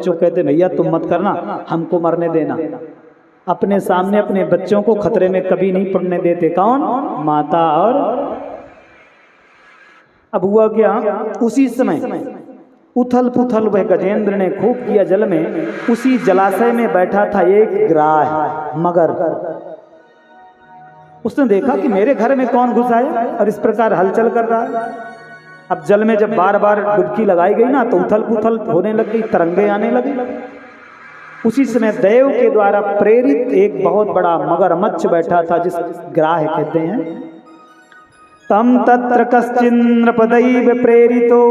बच्चों कहते भैया तुम मत करना, हमको मरने देना। अपने सामने अपने बच्चों को खतरे में कभी नहीं पड़ने देते। कौन? माता। और अब हुआ क्या, उसी समय उथल पुथल वह गजेंद्र ने खूब किया जल में। उसी जलाशय में बैठा था एक ग्राह मगर। उसने देखा कि मेरे घर में कौन घुस आया और इस प्रकार हलचल कर रहा है। अब जल में जब बार बार डुबकी लगाई गई ना तो उथल पुथल होने लग गई, तरंगे आने लगी। उसी समय देव के द्वारा प्रेरित एक बहुत बड़ा मगरमच्छ बैठा था, जिस ग्राह कहते हैं। तम तत्र कश्चिन्नृपदैव प्रेरितो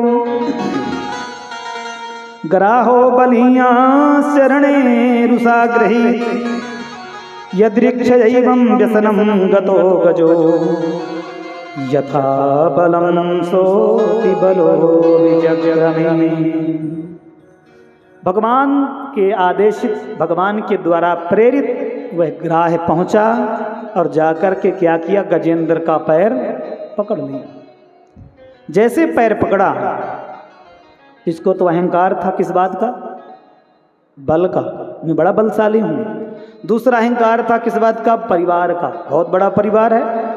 ग्राहो बलिया शरणे रुषाग्रही यदृक्षयैवं व्यसनं गतो गजो यथा बलं सोऽपि बलो विजग्रमे। भगवान के आदेशित, भगवान के द्वारा प्रेरित वह ग्राह पहुंचा और जाकर के क्या किया, गजेंद्र का पैर पकड़ लिया। जैसे पैर पकड़ा, इसको तो अहंकार था किस बात का? बल का, मैं बड़ा बलशाली हूं। दूसरा अहंकार था किस बात का? परिवार का, बहुत बड़ा परिवार है,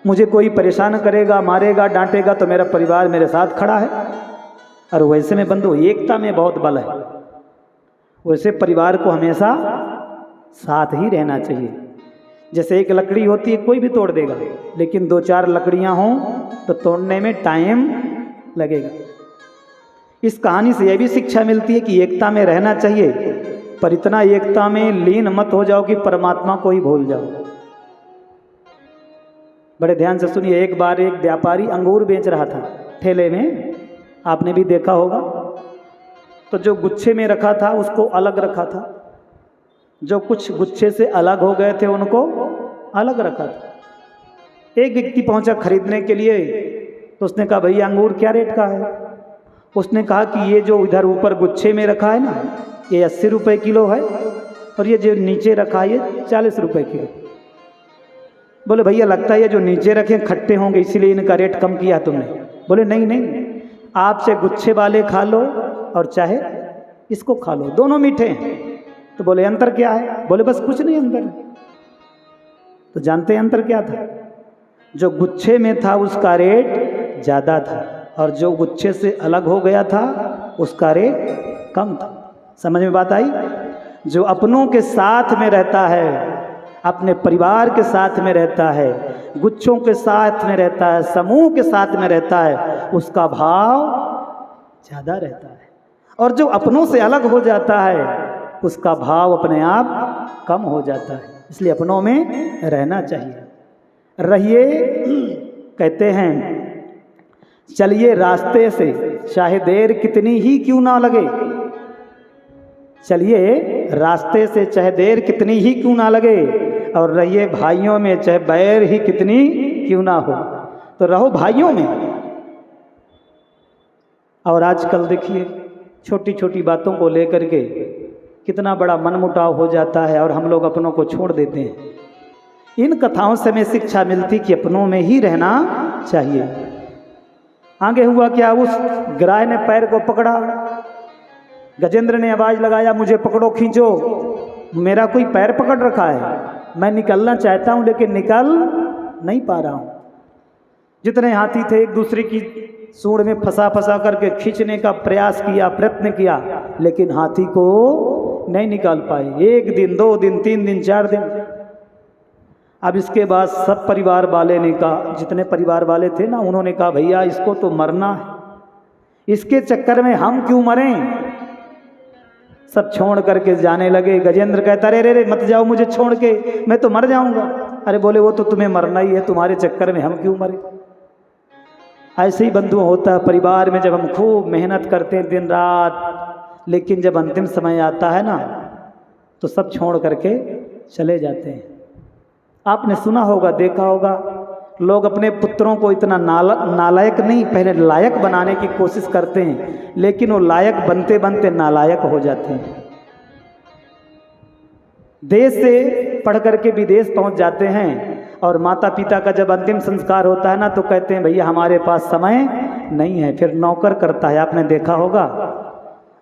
मुझे कोई परेशान करेगा, मारेगा, डांटेगा तो मेरा परिवार मेरे साथ खड़ा है। और वैसे में बंधु एकता में बहुत बल है, वैसे परिवार को हमेशा साथ ही रहना चाहिए। जैसे एक लकड़ी होती है कोई भी तोड़ देगा, लेकिन दो चार लकड़ियां हों तो तोड़ने में टाइम लगेगा। इस कहानी से यह भी शिक्षा मिलती है कि एकता में रहना चाहिए, पर इतना एकता में लीन मत हो जाओ कि परमात्मा को ही भूल जाओ। बड़े ध्यान से सुनिए। एक बार एक व्यापारी अंगूर बेच रहा था ठेले में, आपने भी देखा होगा। तो जो गुच्छे में रखा था उसको अलग रखा था, जो कुछ गुच्छे से अलग हो गए थे उनको अलग रखा था। एक व्यक्ति पहुंचा खरीदने के लिए, तो उसने कहा भैया अंगूर क्या रेट का है? उसने कहा कि ये जो इधर ऊपर गुच्छे में रखा है ना, ये 80 रुपये किलो है, और ये जो नीचे रखा है ये 40 रुपये किलो। बोले भैया लगता है ये जो नीचे रखे खट्टे होंगे इसीलिए इनका रेट कम किया तुमने। बोले नहीं नहीं, आप चाहे गुच्छे वाले खा लो और चाहे इसको खा लो, दोनों मीठे हैं। तो बोले अंतर क्या है? बोले बस कुछ नहीं अंतर। तो जानते हैं अंतर क्या था? जो गुच्छे में था उसका रेट ज़्यादा था, और जो गुच्छे से अलग हो गया था उसका रेट कम था। समझ में बात आई? जो अपनों के साथ में रहता है, अपने परिवार के साथ में रहता है, गुच्छों के साथ में रहता है, समूह के साथ में रहता है, उसका भाव ज़्यादा रहता है। और जो अपनों से अलग हो जाता है उसका भाव अपने आप कम हो जाता है। इसलिए अपनों में रहना चाहिए। रहिए, कहते हैं चलिए रास्ते से चाहे देर कितनी ही क्यों ना लगे, चलिए रास्ते से चाहे देर कितनी ही क्यों ना लगे, और रहिए भाइयों में चाहे बैर ही कितनी क्यों ना हो। तो रहो भाइयों में। और आजकल देखिए छोटी छोटी बातों को लेकर के कितना बड़ा मनमुटाव हो जाता है और हम लोग अपनों को छोड़ देते हैं। इन कथाओं से हमें शिक्षा मिलती कि अपनों में ही रहना चाहिए। आगे हुआ क्या, उस ग्राह ने पैर को पकड़ा, गजेंद्र ने आवाज लगाया मुझे पकड़ो, खींचो, मेरा कोई पैर पकड़ रखा है, मैं निकलना चाहता हूं लेकिन निकल नहीं पा रहा हूं। जितने हाथी थे एक दूसरे की सूंड में फंसा फंसा करके खींचने का प्रयास किया, प्रयत्न किया, लेकिन हाथी को नहीं निकाल पाए। 1 दिन 2 दिन 3 दिन 4 दिन। अब इसके बाद सब परिवार वाले ने कहा, जितने परिवार वाले थे ना, उन्होंने कहा भैया इसको तो मरना है, इसके चक्कर में हम क्यों मरें। सब छोड़ करके जाने लगे। गजेंद्र कहता रे रे रे मत जाओ मुझे छोड़ के, मैं तो मर जाऊंगा। अरे बोले वो तो तुम्हें मरना ही है, तुम्हारे चक्कर में हम क्यों मरे। ऐसे ही बंधु होता है परिवार में, जब हम खूब मेहनत करते हैं दिन रात, लेकिन जब अंतिम समय आता है ना तो सब छोड़ करके चले जाते हैं। आपने सुना होगा, देखा होगा, लोग अपने पुत्रों को इतना नालायक नहीं, पहले लायक बनाने की कोशिश करते हैं, लेकिन वो लायक बनते बनते नालायक हो जाते हैं। देश से पढ़ करके विदेश पहुंच जाते हैं, और माता पिता का जब अंतिम संस्कार होता है ना तो कहते हैं भैया हमारे पास समय नहीं है, फिर नौकर करता है। आपने देखा होगा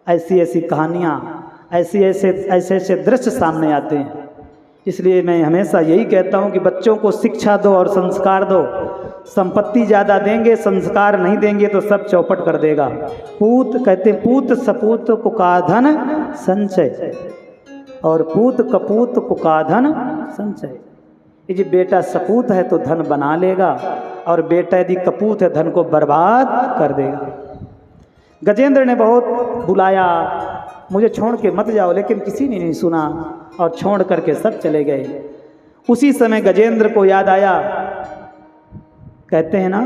ऐसी ऐसी कहानियाँ, ऐसे ऐसे दृश्य सामने आते हैं। इसलिए मैं हमेशा यही कहता हूँ कि बच्चों को शिक्षा दो और संस्कार दो। संपत्ति ज़्यादा देंगे, संस्कार नहीं देंगे तो सब चौपट कर देगा। पूत कहते पूत सपूत कुकाधन संचय, और पूत कपूत कुकाधन संचय। यदि बेटा सपूत है तो धन बना लेगा, और बेटा यदि कपूत है धन को बर्बाद कर देगा। गजेंद्र ने बहुत बुलाया, मुझे छोड़ के मत जाओ, लेकिन किसी ने नहीं सुना और छोड़ करके सब चले गए। उसी समय गजेंद्र को याद आया, कहते हैं ना,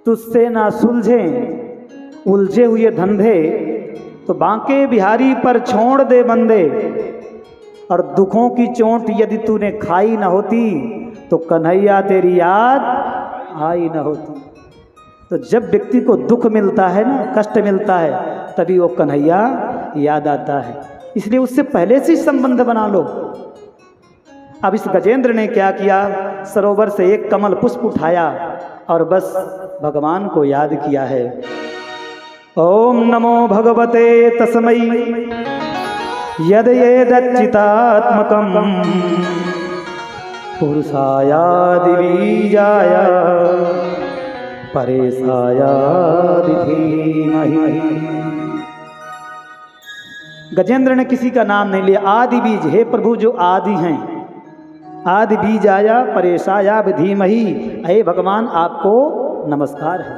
तुझसे ना सुलझे उलझे हुए धंधे, तो बांके बिहारी पर छोड़ दे बंदे, और दुखों की चोट यदि तूने खाई न होती तो कन्हैया तेरी याद आई न होती। तो जब व्यक्ति को दुख मिलता है ना, कष्ट मिलता है, तभी वो कन्हैया याद आता है। इसलिए उससे पहले से संबंध बना लो। अब इस गजेंद्र ने क्या किया, सरोवर से एक कमल पुष्प उठाया और बस भगवान को याद किया है। ओम नमो भगवते तस्मै यद येदच्चितात्मकं पुरुषायादिबीजाय परेशायादि धीमहि। गजेंद्र ने किसी का नाम नहीं लिया, आदि बीज, हे प्रभु जो आदि हैं, आदि बीजाया परेशाया धीमहि। हे भगवान आपको नमस्कार है।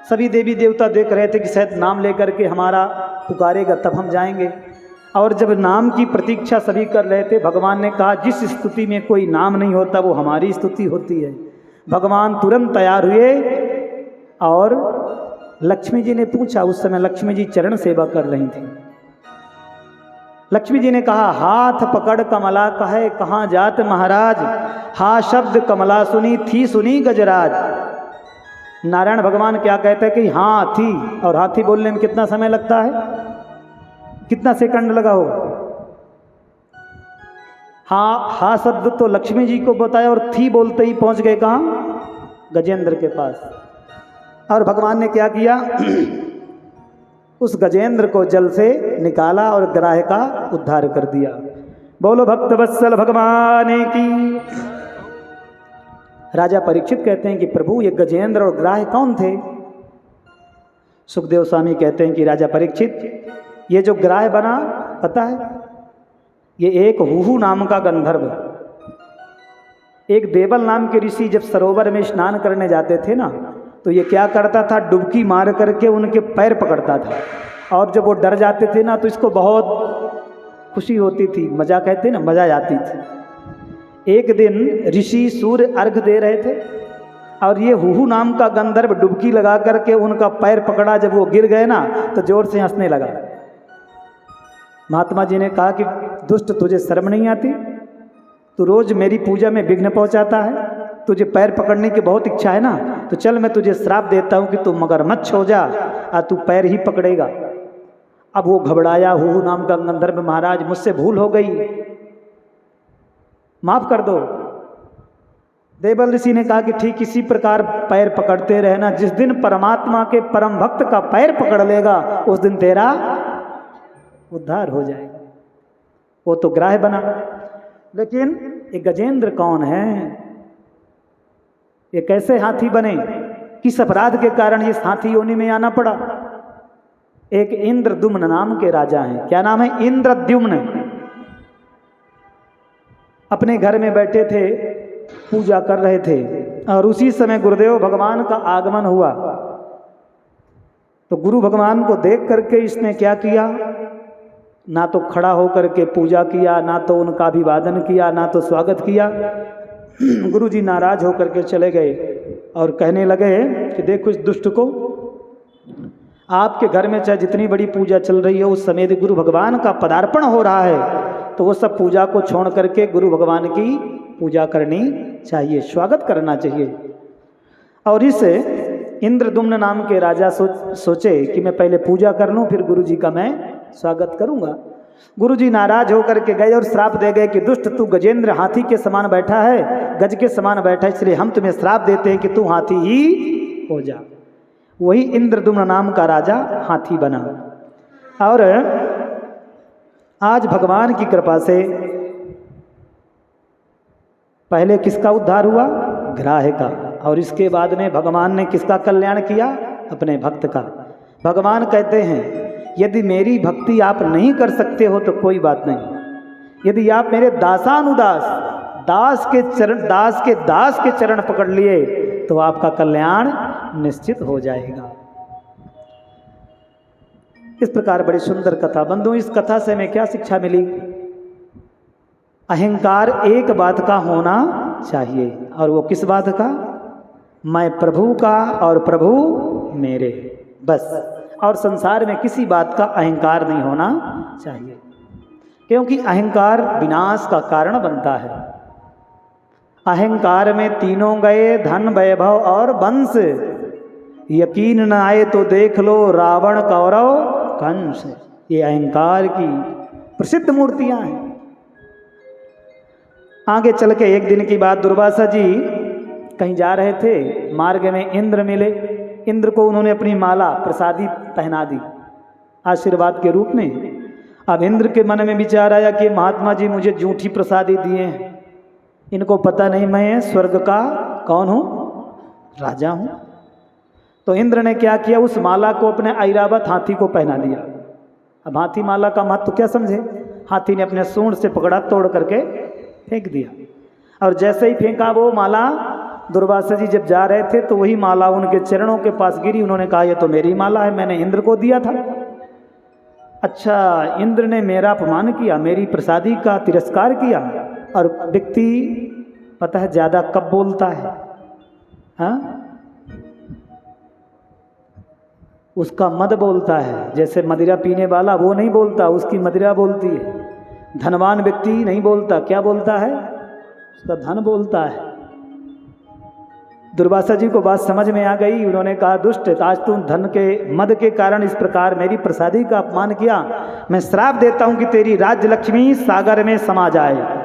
सभी देवी देवता देख रहे थे कि शायद नाम लेकर के हमारा पुकारेगा तब हम जाएंगे, और जब नाम की प्रतीक्षा सभी कर रहे थे, भगवान ने कहा जिस स्तुति में कोई नाम नहीं होता वो हमारी स्तुति होती है। भगवान तुरंत तैयार हुए और लक्ष्मी जी ने पूछा, उस समय लक्ष्मी जी चरण सेवा कर रही थी। लक्ष्मी जी ने कहा, हाथ पकड़ कमला कहे कहाँ जात महाराज, हा शब्द कमला सुनी थी सुनी गजराज। नारायण भगवान क्या कहते हैं कि हाथी, और हाथी बोलने में कितना समय लगता है, कितना सेकंड लगा होगा। हा शब्द तो लक्ष्मी जी को बताया और थी बोलते ही पहुंच गए कहाँ, गजेंद्र के पास। और भगवान ने क्या किया, उस गजेंद्र को जल से निकाला और ग्राह का उद्धार कर दिया। बोलो भक्त वत्सल भगवान की। राजा परीक्षित कहते हैं कि प्रभु ये गजेंद्र और ग्राह कौन थे। सुखदेव स्वामी कहते हैं कि राजा परीक्षित, ये जो ग्राह बना पता है, ये एक हुहू नाम का गंधर्व, एक देवल नाम के ऋषि जब सरोवर में स्नान करने जाते थे ना, तो ये क्या करता था, डुबकी मार करके उनके पैर पकड़ता था, और जब वो डर जाते थे ना तो इसको बहुत खुशी होती थी, मजा कहते ना, मजा आती थी। एक दिन ऋषि सूर्य अर्घ दे रहे थे और ये हुहू नाम का गंधर्व डुबकी लगा करके उनका पैर पकड़ा, जब वो गिर गए ना तो जोर से हंसने लगा। महात्मा जी ने कहा कि दुष्ट तुझे शर्म नहीं आती, तू रोज मेरी पूजा में विघ्न पहुंचाता है, तुझे पैर पकड़ने की बहुत इच्छा है ना, तो चल मैं तुझे श्राप देता हूं कि तू मगरमच्छ हो जा और तू पैर ही पकड़ेगा। अब वो घबराया, हुहू नाम का गंधर्व, महाराज मुझसे भूल हो गई, माफ कर दो। देवल ऋषि ने कहा कि ठीक इसी प्रकार पैर पकड़ते रहना, जिस दिन परमात्मा के परम भक्त का पैर पकड़ लेगा उस दिन तेरा उद्धार हो जाएगा। वो तो ग्राह बना, लेकिन ये गजेंद्र कौन है, ये कैसे हाथी बने, किस अपराध के कारण इस हाथी योनि में आना पड़ा। एक इंद्रद्युम्न नाम के राजा हैं। क्या नाम है, इंद्रद्युम्न। अपने घर में बैठे थे, पूजा कर रहे थे, और उसी समय गुरुदेव भगवान का आगमन हुआ। तो गुरु भगवान को देख करके इसने क्या किया, ना तो खड़ा होकर के पूजा किया, ना तो उनका अभिवादन किया, ना तो स्वागत किया। गुरु जी नाराज होकर के चले गए और कहने लगे कि देखो इस दुष्ट को, आपके घर में चाहे जितनी बड़ी पूजा चल रही है, उस समय गुरु भगवान का पदार्पण हो रहा है, तो वो सब पूजा को छोड़ करके गुरु भगवान की पूजा करनी चाहिए, स्वागत करना चाहिए। और इस इंद्रद्युम्न नाम के राजा सोचे कि मैं पहले पूजा कर लूं, फिर गुरु जी का मैं स्वागत करूंगा। गुरु जी नाराज होकर के गए और श्राप दे गए कि दुष्ट तू गजेंद्र हाथी के समान बैठा है, गज के समान बैठा है, इसलिए हम तुम्हें श्राप देते हैं कि तू हाथी ही हो जा। वही इंद्रद्युम्न नाम का राजा हाथी बना। और आज भगवान की कृपा से पहले किसका उद्धार हुआ? ग्राह्य का, और इसके बाद में भगवान ने किसका कल्याण किया? अपने भक्त का। भगवान कहते हैं यदि मेरी भक्ति आप नहीं कर सकते हो तो कोई बात नहीं, यदि आप मेरे दासानुदास दास के चरण पकड़ लिए तो आपका कल्याण निश्चित हो जाएगा। इस प्रकार बड़ी सुंदर कथा। बंधु, इस कथा से हमें क्या शिक्षा मिली? अहंकार एक बात का होना चाहिए, और वो किस बात का? मैं प्रभु का और प्रभु मेरे, बस। और संसार में किसी बात का अहंकार नहीं होना चाहिए, क्योंकि अहंकार विनाश का कारण बनता है। अहंकार में तीनों गए, धन वैभव और वंश। यकीन न आए तो देख लो रावण कौरव कंस। ये अहंकार की प्रसिद्ध मूर्तियां हैं। आगे चल के एक दिन की बात, दुर्वासा जी कहीं जा रहे थे, मार्ग में इंद्र मिले। इंद्र को उन्होंने अपनी माला प्रसादी पहना दी आशीर्वाद के रूप में। अब इंद्र के मन में विचार आया कि महात्मा जी मुझे जूठी प्रसादी दिए हैं, इनको पता नहीं मैं स्वर्ग का कौन हूँ? राजा हूँ। तो इंद्र ने क्या किया? उस माला को अपने ऐरावत हाथी को पहना दिया। अब हाथी माला का महत्व क्या समझे? हाथी ने अपने सूंड से पकड़ा, तोड़ करके फेंक दिया, और जैसे ही फेंका वो माला, दुर्वासा जी जब जा रहे थे तो वही माला उनके चरणों के पास गिरी। उन्होंने कहा ये तो मेरी माला है, मैंने इंद्र को दिया था। अच्छा, इंद्र ने मेरा अपमान किया, मेरी प्रसादी का तिरस्कार किया। और व्यक्ति पता है ज़्यादा कब बोलता है? हाँ, उसका मद बोलता है। जैसे मदिरा पीने वाला वो नहीं बोलता, उसकी मदिरा बोलती है। धनवान व्यक्ति नहीं बोलता, क्या बोलता है? उसका धन बोलता है। दुर्वासा जी को बात समझ में आ गई। उन्होंने कहा दुष्ट, आज तुम धन के मद के कारण इस प्रकार मेरी प्रसादी का अपमान किया, मैं श्राप देता हूं कि तेरी राज्य लक्ष्मी सागर में समा जाए।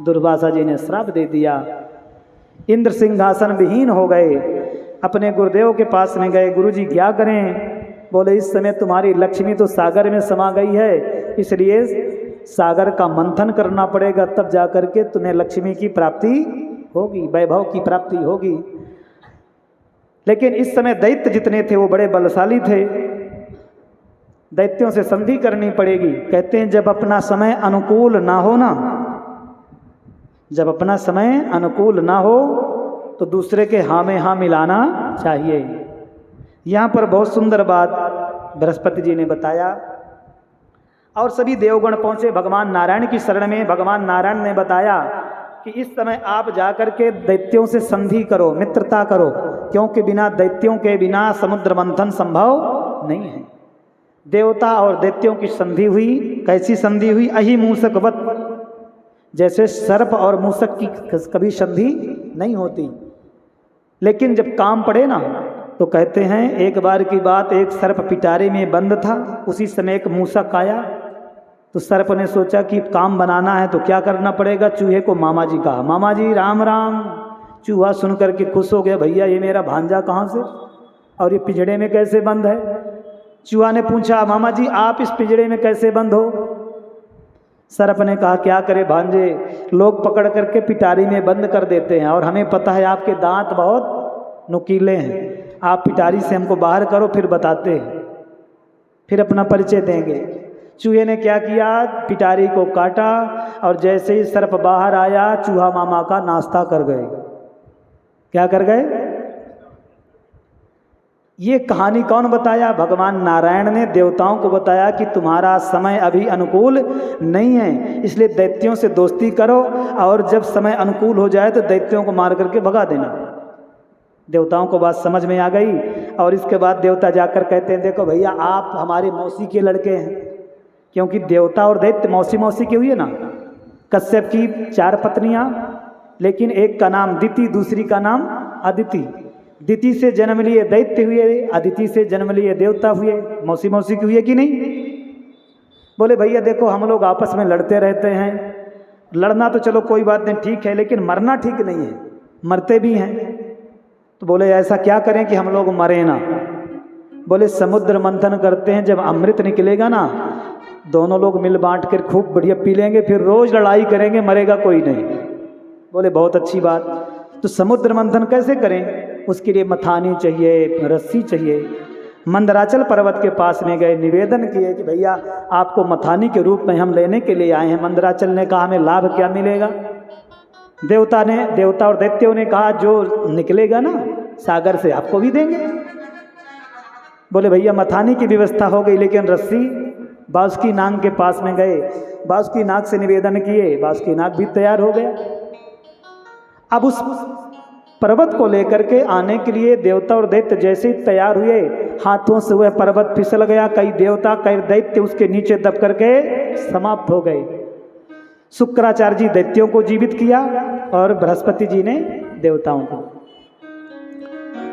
दुर्वासा जी ने श्राप दे दिया। इंद्र सिंहासन विहीन हो गए। अपने गुरुदेव के पास में गए, गुरुजी क्या करें? बोले इस समय तुम्हारी लक्ष्मी तो सागर में समा गई है, इसलिए सागर का मंथन करना पड़ेगा, तब जाकर के तुम्हें लक्ष्मी की प्राप्ति होगी, वैभव की प्राप्ति होगी। लेकिन इस समय दैत्य जितने थे वो बड़े बलशाली थे, दैत्यों से संधि करनी पड़ेगी। कहते हैं जब अपना समय अनुकूल ना हो ना, जब अपना समय अनुकूल ना हो तो दूसरे के हाँ में हाँ मिलाना चाहिए। यहाँ पर बहुत सुंदर बात बृहस्पति जी ने बताया, और सभी देवगण पहुँचे भगवान नारायण की शरण में। भगवान नारायण ने बताया कि इस समय आप जाकर के दैत्यों से संधि करो, मित्रता करो, क्योंकि बिना दैत्यों के बिना समुद्र मंथन संभव नहीं है। देवता और दैत्यों की संधि हुई। कैसी संधि हुई? अहि मूसकवत, जैसे सर्प और मूसक की कभी संधि नहीं होती। लेकिन जब काम पड़े ना तो कहते हैं एक बार की बात, एक सर्प पिटारे में बंद था, उसी समय एक मूसक आया। तो सर्प ने सोचा कि काम बनाना है तो क्या करना पड़ेगा? चूहे को मामा जी कहा, मामा जी राम राम। चूहा सुन करके खुश हो गया, भैया ये मेरा भांजा कहाँ से और ये पिंजड़े में कैसे बंद है? चूहा ने पूछा मामा जी आप इस पिंजड़े में कैसे बंद हो? सर्प ने कहा क्या करे भांजे, लोग पकड़ करके पिटारी में बंद कर देते हैं और हमें पता है आपके दांत बहुत नुकीले हैं, आप पिटारी से हमको बाहर करो फिर बताते हैं, फिर अपना परिचय देंगे। चूहे ने क्या किया? पिटारी को काटा और जैसे ही सर्प बाहर आया चूहा मामा का नाश्ता कर गए। क्या कर गए? ये कहानी कौन बताया? भगवान नारायण ने देवताओं को बताया कि तुम्हारा समय अभी अनुकूल नहीं है, इसलिए दैत्यों से दोस्ती करो और जब समय अनुकूल हो जाए तो दैत्यों को मार करके भगा देना। देवताओं को बात समझ में आ गई और इसके बाद देवता जाकर कहते हैं देखो भैया आप हमारे मौसी के लड़के हैं, क्योंकि देवता और दैत्य मौसी मौसी के हुए ना। कश्यप की 4 पत्नियां, लेकिन एक का नाम दिति, दूसरी का नाम अदिति। दिति से जन्म लिए दैत्य हुए, अदिति से जन्म लिए देवता हुए। मौसी मौसी की हुए कि नहीं? बोले भैया देखो हम लोग आपस में लड़ते रहते हैं, लड़ना तो चलो कोई बात नहीं ठीक है, लेकिन मरना ठीक नहीं है, मरते भी हैं। तो बोले ऐसा क्या करें कि हम लोग मरे ना? बोले समुद्र मंथन करते हैं, जब अमृत निकलेगा ना दोनों लोग मिल बांट कर खूब बढ़िया पी लेंगे, फिर रोज लड़ाई करेंगे, मरेगा कोई नहीं। बोले बहुत अच्छी बात। तो समुद्र मंथन कैसे करें? उसके लिए मथानी चाहिए, रस्सी चाहिए। मंदराचल पर्वत के पास में गए, निवेदन किए कि भैया आपको मथानी के रूप में हम लेने के लिए आए हैं। मंदराचल ने कहा हमें लाभ क्या मिलेगा? देवता और दैत्यों ने कहा जो निकलेगा ना सागर से आपको भी देंगे। बोले भैया मथानी की व्यवस्था हो गई, लेकिन रस्सी बासुकी नाग के पास में गए, बासुकी नाग से निवेदन किए, बासुकी नाग भी तैयार हो गया। अब उस पर्वत को लेकर के आने के लिए देवता और दैत्य जैसे ही तैयार हुए, हाथों से वह पर्वत फिसल गया। कई देवता कई दैत्य उसके नीचे दब करके समाप्त हो गए। शुक्राचार्य जी दैत्यों को जीवित किया और बृहस्पति जी ने देवताओं को।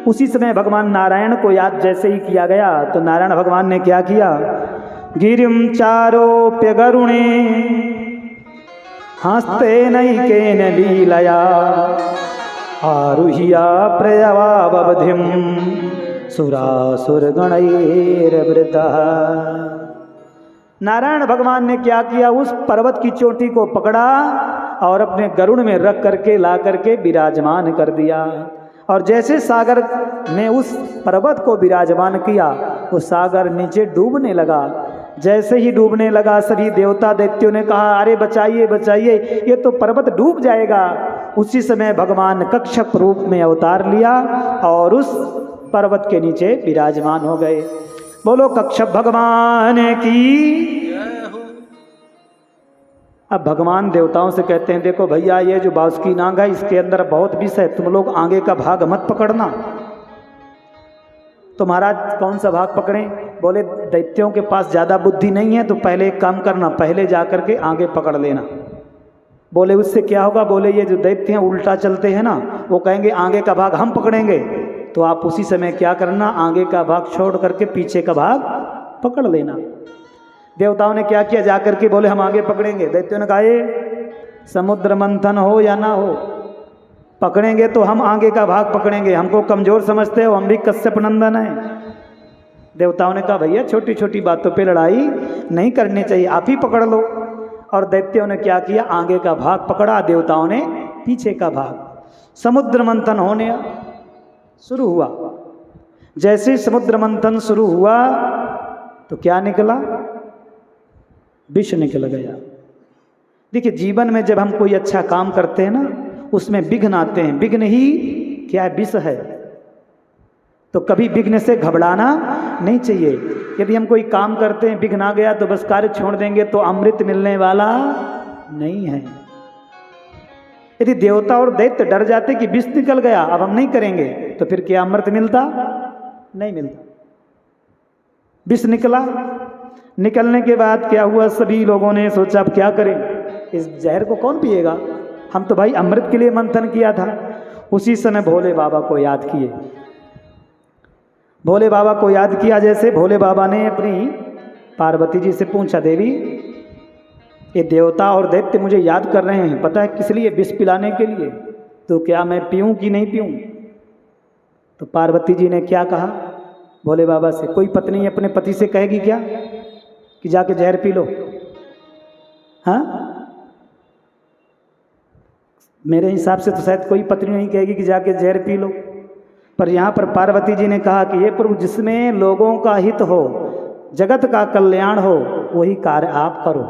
उसी समय भगवान नारायण को याद जैसे ही किया गया तो नारायण भगवान ने क्या किया? गिरिम चारोप्य गरुणे हस्ते नैकेन लीलया आरुह्या प्रयवावधिम सुरासुरगणैर्वृता। नारायण भगवान ने क्या किया? उस पर्वत की चोटी को पकड़ा और अपने गरुड़ में रख करके ला करके विराजमान कर दिया। और जैसे सागर में उस पर्वत को विराजमान किया, वो सागर नीचे डूबने लगा। जैसे ही डूबने लगा सभी देवता दैत्यों ने कहा अरे बचाइए बचाइए, ये तो पर्वत डूब जाएगा। उसी समय भगवान कच्छप रूप में अवतार लिया और उस पर्वत के नीचे विराजमान हो गए। बोलो कच्छप भगवान की। अब भगवान देवताओं से कहते हैं देखो भैया ये जो बासुकी नाग है इसके अंदर बहुत विष है, तुम लोग आगे का भाग मत पकड़ना। तो महाराज कौन सा भाग पकड़ें? बोले दैत्यों के पास ज़्यादा बुद्धि नहीं है, तो पहले एक काम करना, पहले जा कर के आगे पकड़ लेना। बोले उससे क्या होगा? बोले ये जो दैत्य हैं उल्टा चलते हैं ना, वो कहेंगे आगे का भाग हम पकड़ेंगे। तो आप उसी समय क्या करना, आगे का भाग छोड़ करके पीछे का भाग पकड़ लेना। देवताओं ने क्या किया? जा करके बोले हम आगे पकड़ेंगे। दैत्यों ने कहा ये समुद्र मंथन हो या ना हो, पकड़ेंगे तो हम आगे का भाग पकड़ेंगे, हमको कमजोर समझते हो, हम भी कश्यप नंदन हैं। देवताओं ने कहा भैया छोटी छोटी बातों पे लड़ाई नहीं करनी चाहिए, आप ही पकड़ लो। और दैत्यों ने क्या किया? आगे का भाग पकड़ा, देवताओं ने पीछे का भाग। समुद्र मंथन होने शुरू हुआ। जैसे समुद्र मंथन शुरू हुआ तो क्या निकला? विष निकल गया। देखिए जीवन में जब हम कोई अच्छा काम करते हैं ना उसमें विघ्न आते हैं, विघ्न ही क्या है? विष है। तो कभी विघ्न से घबराना नहीं चाहिए। यदि हम कोई काम करते हैं विघ्न आ गया तो बस कार्य छोड़ देंगे तो अमृत मिलने वाला नहीं है। यदि देवता और दैत्य डर जाते कि विष निकल गया अब हम नहीं करेंगे, तो फिर क्या अमृत मिलता? नहीं मिलता। विष निकला, निकलने के बाद क्या हुआ? सभी लोगों ने सोचा अब क्या करें, इस जहर को कौन पिएगा, हम तो भाई अमृत के लिए मंथन किया था। उसी समय भोले बाबा को याद किए। भोले बाबा को याद किया। जैसे भोले बाबा ने अपनी पार्वती जी से पूछा देवी ये देवता और दैत्य मुझे याद कर रहे हैं, पता है किस लिए? विष पिलाने के लिए। तो क्या मैं पीऊँ कि नहीं पीऊँ? तो पार्वती जी ने क्या कहा भोले बाबा से? कोई पत्नी अपने पति से कहेगी क्या कि जाके जहर पी लो? हाँ, मेरे हिसाब से तो शायद कोई पत्नी नहीं कहेगी कि जाके जहर पी लो। पर यहाँ पर पार्वती जी ने कहा कि ये प्रभु जिसमें लोगों का हित हो, जगत का कल्याण हो, वही कार्य आप करो।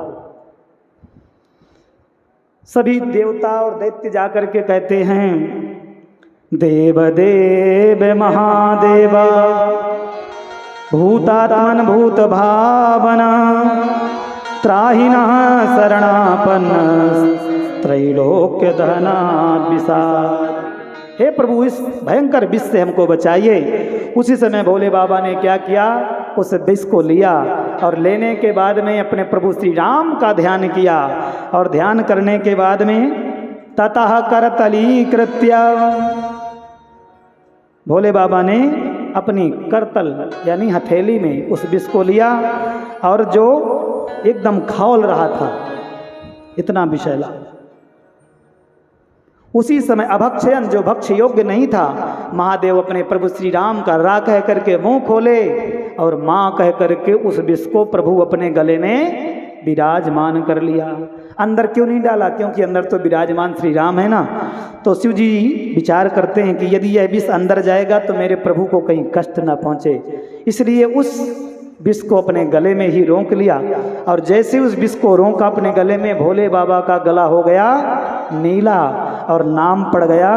सभी देवता और दैत्य जाकर के कहते हैं देव देव महादेव भूतात्मन भूत भावना त्राहिना शरणापन्न त्रैलोक्य दहनात् विषाद। हे प्रभु इस भयंकर विष से हमको बचाइए। उसी समय भोले बाबा ने क्या किया? उस विष को लिया और लेने के बाद में अपने प्रभु श्री राम का ध्यान किया। और ध्यान करने के बाद में ततः करतलीकृत्य भोले बाबा ने अपनी करतल यानी हथेली में उस विष को लिया और जो एकदम खौल रहा था, इतना विषैला, उसी समय अभक्षयन, जो भक्ष योग्य नहीं था, महादेव अपने प्रभु श्री राम का रा कह करके मुंह खोले और माँ कह करके उस विष को प्रभु अपने गले में विराजमान कर लिया। अंदर क्यों नहीं डाला? क्योंकि अंदर तो विराजमान श्री राम है ना। तो शिव जी विचार करते हैं कि यदि यह विष अंदर जाएगा तो मेरे प्रभु को कहीं कष्ट ना पहुँचे, इसलिए उस विष को अपने गले में ही रोक लिया। और जैसे उस विष को रोका अपने गले में, भोले बाबा का गला हो गया नीला और नाम पड़ गया,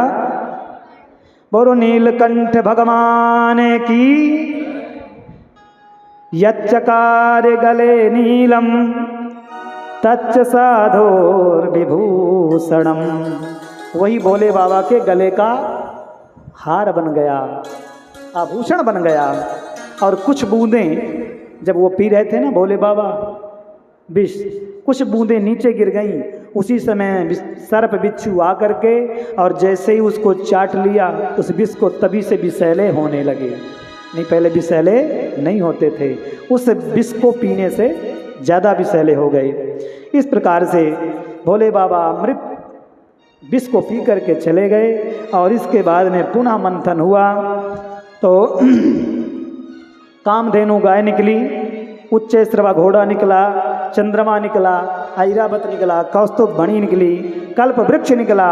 बोलो नीलकंठ भगवान की। यच्चकार गले नीलम तच्च साधोर विभूषणम, वही भोले बाबा के गले का हार बन गया, आभूषण बन गया। और कुछ बूंदें जब वो पी रहे थे ना भोले बाबा विष, कुछ बूंदें नीचे गिर गईं। उसी समय सर्प बिच्छू आ करके और जैसे ही उसको चाट लिया, उस विष को तभी से विषैले होने लगे। नहीं, पहले विषैले नहीं होते थे, उस विष को पीने से ज़्यादा विषैले हो गए। इस प्रकार से भोले बाबा अमृत विष को पी करके चले गए। और इसके बाद में पुनः मंथन हुआ तो कामधेनु गाय निकली, उच्चैश्रवा घोड़ा निकला, चंद्रमा निकला, ऐरावत निकला, कौस्तुभ मणि निकली, कल्प वृक्ष निकला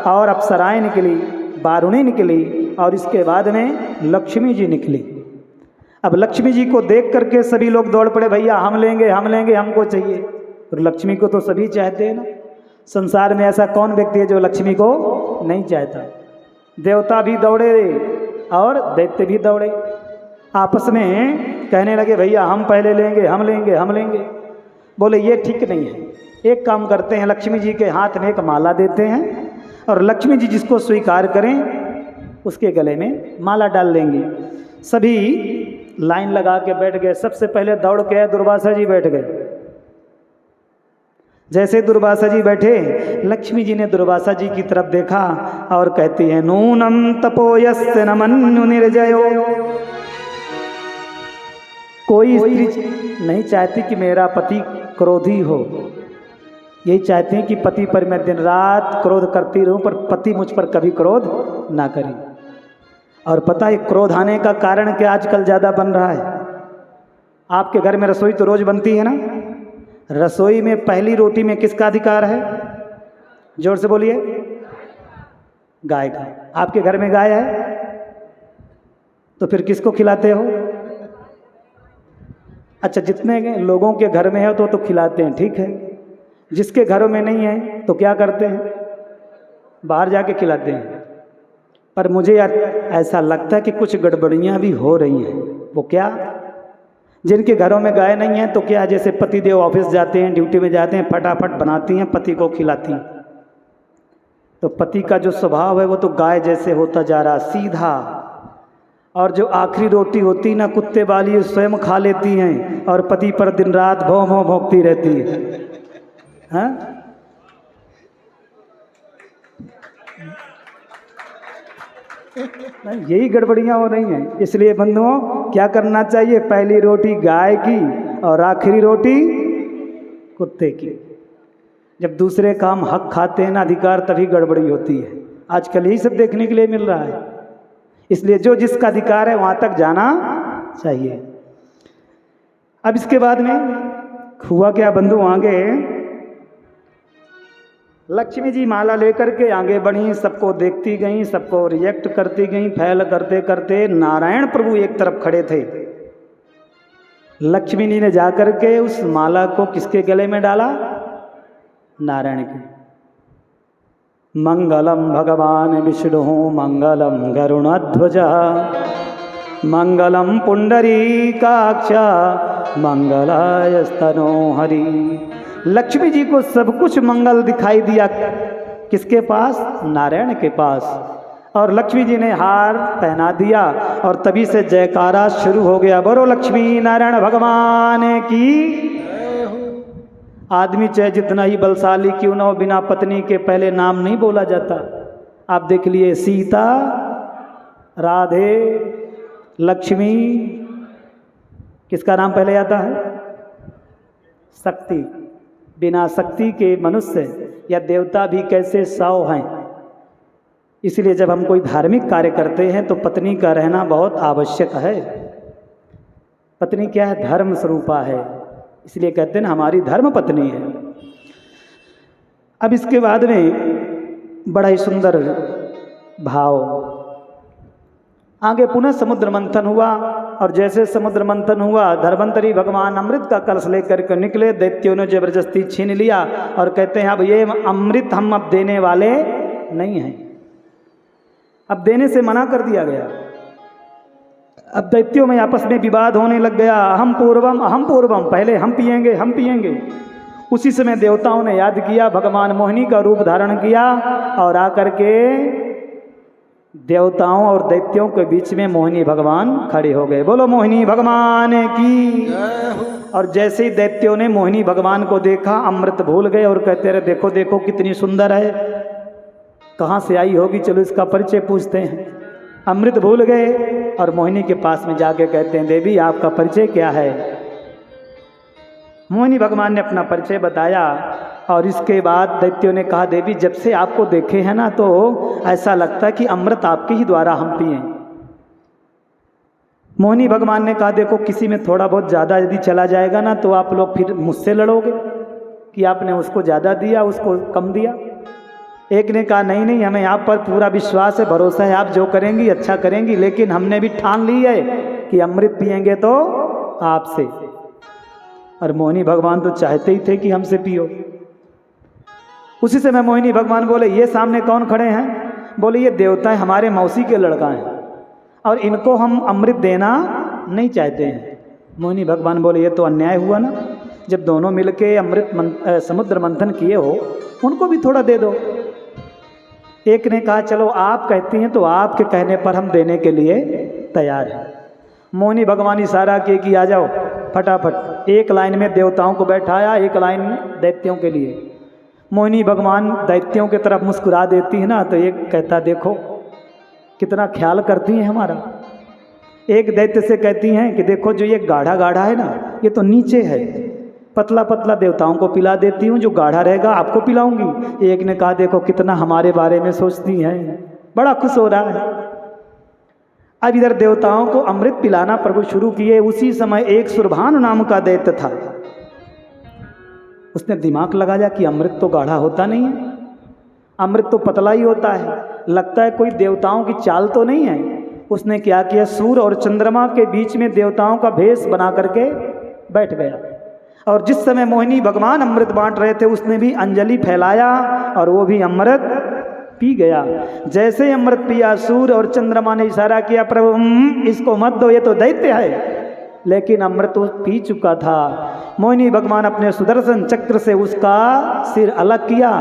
और अप्सराएं निकली, बारुणी निकली और इसके बाद में लक्ष्मी जी निकली। अब लक्ष्मी जी को देख करके सभी लोग दौड़ पड़े, भैया हम लेंगे, हम लेंगे, हमको चाहिए। और लक्ष्मी को तो सभी चाहते हैं ना। संसार में ऐसा कौन व्यक्ति है जो लक्ष्मी को नहीं चाहता? देवता भी दौड़े और दैत्य भी दौड़े, आपस में कहने लगे भैया हम पहले लेंगे, हम लेंगे, हम लेंगे। बोले ये ठीक नहीं है, एक काम करते हैं, लक्ष्मी जी के हाथ में एक माला देते हैं और लक्ष्मी जी जिसको स्वीकार करें उसके गले में माला डाल लेंगे। सभी लाइन लगा के बैठ गए। सबसे पहले दौड़ के दुर्वासा जी बैठ गए। जैसे दुर्वासा जी बैठे, लक्ष्मी जी ने दुर्वासा जी की तरफ देखा और कहती है नूनम तपोयस्य न मन्यु निर्जयो। कोई स्त्री नहीं चाहती कि मेरा पति क्रोधी हो, यही चाहती हैं कि पति पर मैं दिन रात क्रोध करती रहूं पर पति मुझ पर कभी क्रोध ना करे। और पता है क्रोध आने का कारण क्या आजकल ज़्यादा बन रहा है? आपके घर में रसोई तो रोज बनती है ना, रसोई में पहली रोटी में किसका अधिकार है? जोर से बोलिए। गाय का। आपके घर में गाय है तो फिर किसको खिलाते हो? अच्छा, जितने लोगों के घर में है तो खिलाते हैं, ठीक है। जिसके घरों में नहीं है तो क्या करते हैं? बाहर जाके खिलाते हैं। पर मुझे यार ऐसा लगता है कि कुछ गड़बड़ियाँ भी हो रही हैं। वो क्या? जिनके घरों में गाय नहीं है तो क्या, जैसे पति देव ऑफिस जाते हैं, ड्यूटी में जाते हैं, फटाफट बनाती हैं, पति को खिलाती हैं। तो पति का जो स्वभाव है वो तो गाय जैसे होता जा रहा, सीधा। और जो आखिरी रोटी होती ना कुत्ते वाली, स्वयं खा लेती हैं और पति पर दिन रात भौं भौं भौंकती रहती है। हाँ? यही गड़बड़ियाँ हो रही हैं। इसलिए बंधुओं क्या करना चाहिए? पहली रोटी गाय की और आखिरी रोटी कुत्ते की। जब दूसरे काम हक खाते हैं ना अधिकार, तभी गड़बड़ी होती है। आजकल यही सब देखने के लिए मिल रहा है। इसलिए जो जिसका अधिकार है वहाँ तक जाना चाहिए। अब इसके बाद में हुआ क्या बंधु? आगे लक्ष्मी जी माला लेकर के आगे बढ़ी, सबको देखती गई, सबको रिएक्ट करती गई। फैल करते करते नारायण प्रभु एक तरफ खड़े थे। लक्ष्मी जी ने जाकर के उस माला को किसके गले में डाला? नारायण के। मंगलम भगवान विष्णु मंगलम गरुणध्वज मंगलम पुंडरीकाक्ष मंगलायस्तनो हरि। लक्ष्मी जी को सब कुछ मंगल दिखाई दिया। किसके पास? नारायण के पास। और लक्ष्मी जी ने हार पहना दिया और तभी से जयकारा शुरू हो गया। बोलो लक्ष्मी नारायण भगवान की। आदमी चाहे जितना ही बलशाली क्यों ना हो, बिना पत्नी के पहले नाम नहीं बोला जाता। आप देख लिए, सीता, राधे, लक्ष्मी, किसका नाम पहले आता है? शक्ति। बिना शक्ति के मनुष्य या देवता भी कैसे 100 हैं। इसलिए जब हम कोई धार्मिक कार्य करते हैं तो पत्नी का रहना बहुत आवश्यक है। पत्नी क्या है? धर्म स्वरूपा है, इसलिए कहते हैं ना हमारी धर्म पत्नी है। अब इसके बाद में बड़ा ही सुंदर भाव, आगे पुनः समुद्र मंथन हुआ और जैसे समुद्र मंथन हुआ धर्मंतरी भगवान अमृत का कलश लेकर के निकले। दैत्यों ने जबरदस्ती छीन लिया और कहते हैं अब ये अमृत हम अब देने वाले नहीं हैं, अब देने से मना कर दिया गया। अब दैत्यों में आपस में विवाद होने लग गया, अहम पूर्वम, पहले हम पिएंगे हम पिएंगे। उसी समय देवताओं ने याद किया, भगवान मोहिनी का रूप धारण किया और आकर के देवताओं और दैत्यों के बीच में मोहिनी भगवान खड़े हो गए। बोलो मोहिनी भगवान की। और जैसे ही दैत्यों ने मोहिनी भगवान को देखा अमृत भूल गए और कहते रहे देखो देखो कितनी सुंदर है, कहाँ से आई होगी, चलो इसका परिचय पूछते हैं। अमृत भूल गए और मोहिनी के पास में जाके कहते हैं देवी आपका परिचय क्या है। मोहिनी भगवान ने अपना परिचय बताया और इसके बाद दैत्यों ने कहा देवी जब से आपको देखे हैं ना तो ऐसा लगता है कि अमृत आपके ही द्वारा हम पिए। मोहिनी भगवान ने कहा देखो किसी में थोड़ा बहुत ज़्यादा यदि चला जाएगा ना तो आप लोग फिर मुझसे लड़ोगे कि आपने उसको ज़्यादा दिया उसको कम दिया। एक ने कहा नहीं नहीं हमें आप पर पूरा विश्वास है, भरोसा है, आप जो करेंगी अच्छा करेंगी, लेकिन हमने भी ठान ली है कि अमृत पिएंगे तो आपसे। और मोहिनी भगवान तो चाहते ही थे कि हमसे पियो। उसी समय मोहिनी भगवान बोले ये सामने कौन खड़े हैं? बोले ये देवता है, हमारे मौसी के लड़का हैं और इनको हम अमृत देना नहीं चाहते हैं। मोहिनी भगवान बोले ये तो अन्याय हुआ ना, जब दोनों मिलके अमृत समुद्र मंथन किए हो उनको भी थोड़ा दे दो। एक ने कहा चलो आप कहती हैं तो आपके कहने पर हम देने के लिए तैयार हैं। मोहिनी भगवान इशारा किए कि आ जाओ फटाफट। एक लाइन में देवताओं को बैठाया, एक लाइन दैत्यों के लिए। मोहिनी भगवान दैत्यों की तरफ मुस्कुरा देती है ना तो एक कहता देखो कितना ख्याल करती हैं हमारा। एक दैत्य से कहती हैं कि देखो जो ये गाढ़ा गाढ़ा है ना ये तो नीचे है, पतला पतला देवताओं को पिला देती हूँ, जो गाढ़ा रहेगा आपको पिलाऊंगी। एक ने कहा देखो कितना हमारे बारे में सोचती हैं, बड़ा खुश हो रहा है। अब इधर देवताओं को अमृत पिलाना प्रभु शुरू किए। उसी समय एक सुरभानु नाम का दैत्य था, उसने दिमाग लगाया कि अमृत तो गाढ़ा होता नहीं है, अमृत तो पतला ही होता है, लगता है कोई देवताओं की चाल तो नहीं है। उसने क्या किया, सूर्य और चंद्रमा के बीच में देवताओं का भेष बना करके बैठ गया। और जिस समय मोहिनी भगवान अमृत बांट रहे थे उसने भी अंजलि फैलाया और वो भी अमृत पी गया। जैसे ही अमृत पिया सूर्य और चंद्रमा ने इशारा किया प्रभु इसको मत दो, ये तो दैत्य है, लेकिन अमृत तो पी चुका था। मोहिनी भगवान अपने सुदर्शन चक्र से उसका सिर अलग किया,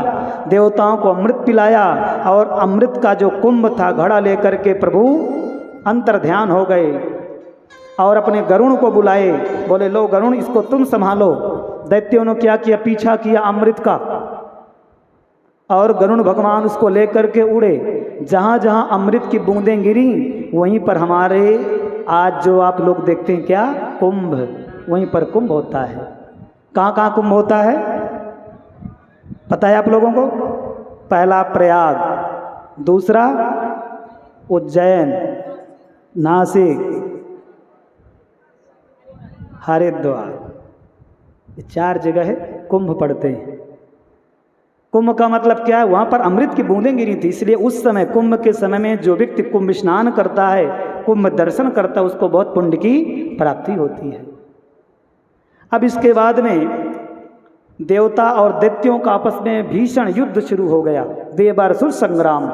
देवताओं को अमृत पिलाया और अमृत का जो कुंभ था घड़ा लेकर के प्रभु अंतर ध्यान हो गए और अपने गरुण को बुलाए। बोले लो गरुण इसको तुम संभालो। दैत्यों ने क्या किया, पीछा किया अमृत का और गरुण भगवान उसको लेकर के उड़े। जहाँ जहाँ अमृत की बूंदें गिरी वहीं पर हमारे आज जो आप लोग देखते हैं क्या कुंभ, वहीं पर कुंभ होता है। कहाँ कहाँ कुंभ होता है पता है आप लोगों को? पहला प्रयाग, दूसरा उज्जैन, नासिक, हरिद्वार, ये 4 जगह है कुंभ पड़ते हैं। कुंभ का मतलब क्या है, वहाँ पर अमृत की बूंदें गिरी थी, इसलिए उस समय कुंभ के समय में जो व्यक्ति कुंभ स्नान करता है, कुंभ दर्शन करता है, उसको बहुत पुण्य की प्राप्ति होती है। अब इसके बाद में देवता और दैत्यों का आपस में भीषण युद्ध शुरू हो गया, देवासुर संग्राम।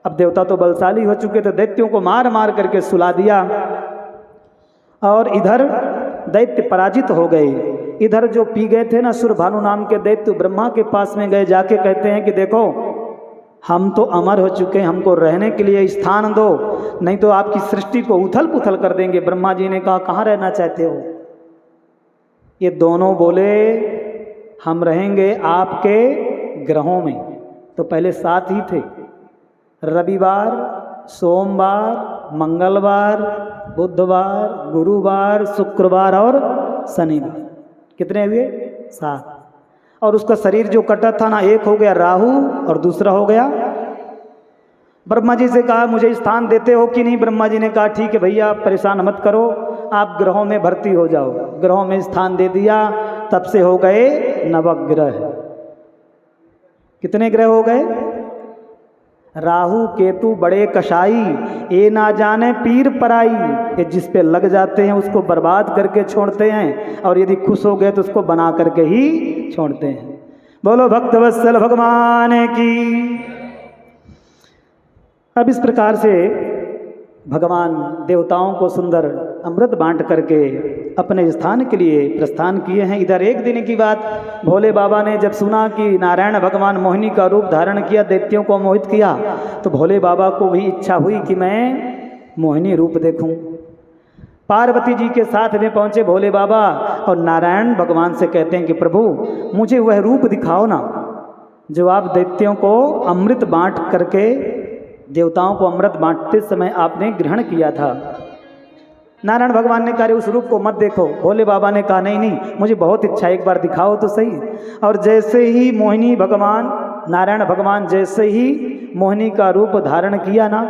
अब देवता तो बलशाली हो चुके थे, दैत्यों को मार मार करके सुला दिया और इधर दैत्य पराजित हो गए। इधर जो पी गए थे ना सुरभानु नाम के दैत्य, ब्रह्मा के पास में गए, जाके कहते हैं कि देखो हम तो अमर हो चुके हैं, हमको रहने के लिए स्थान दो, नहीं तो आपकी सृष्टि को उथल पुथल कर देंगे। ब्रह्मा जी ने कहा कहाँ रहना चाहते हो? ये दोनों बोले हम रहेंगे आपके ग्रहों में। तो पहले 7 ही थे, रविवार, सोमवार, मंगलवार, बुधवार, गुरुवार, शुक्रवार और शनिवार। कितने हुए? 7। और उसका शरीर जो कटा था ना, एक हो गया राहु और दूसरा हो गया ब्रह्मा जी से कहा मुझे स्थान देते हो कि नहीं। ब्रह्मा जी ने कहा ठीक है भैया, आप परेशान मत करो, आप ग्रहों में भर्ती हो जाओ। ग्रहों में स्थान दे दिया, तब से हो गए नवग्रह। कितने ग्रह हो गए? राहु केतु बड़े कसाई, ये ना जाने पीर पराई, ये जिस पे लग जाते हैं उसको बर्बाद करके छोड़ते हैं, और यदि खुश हो गए तो उसको बना करके ही छोड़ते हैं। बोलो भक्तवत्सल भगवान की। अब इस प्रकार से भगवान देवताओं को सुंदर अमृत बांट करके अपने स्थान के लिए प्रस्थान किए हैं। इधर एक दिन की बात, भोले बाबा ने जब सुना कि नारायण भगवान मोहिनी का रूप धारण किया, दैत्यों को मोहित किया, तो भोले बाबा को भी इच्छा हुई कि मैं मोहिनी रूप देखूं। पार्वती जी के साथ में पहुंचे भोले बाबा और नारायण भगवान से कहते हैं कि प्रभु मुझे वह रूप दिखाओ ना जो आप दैत्यों को अमृत बांट करके, देवताओं को अमृत बांटते समय आपने ग्रहण किया था। नारायण भगवान ने कहा उस रूप को मत देखो। भोले बाबा ने कहा नहीं नहीं, मुझे बहुत इच्छा, एक बार दिखाओ तो सही। और जैसे ही मोहिनी भगवान, नारायण भगवान जैसे ही मोहिनी का रूप धारण किया ना,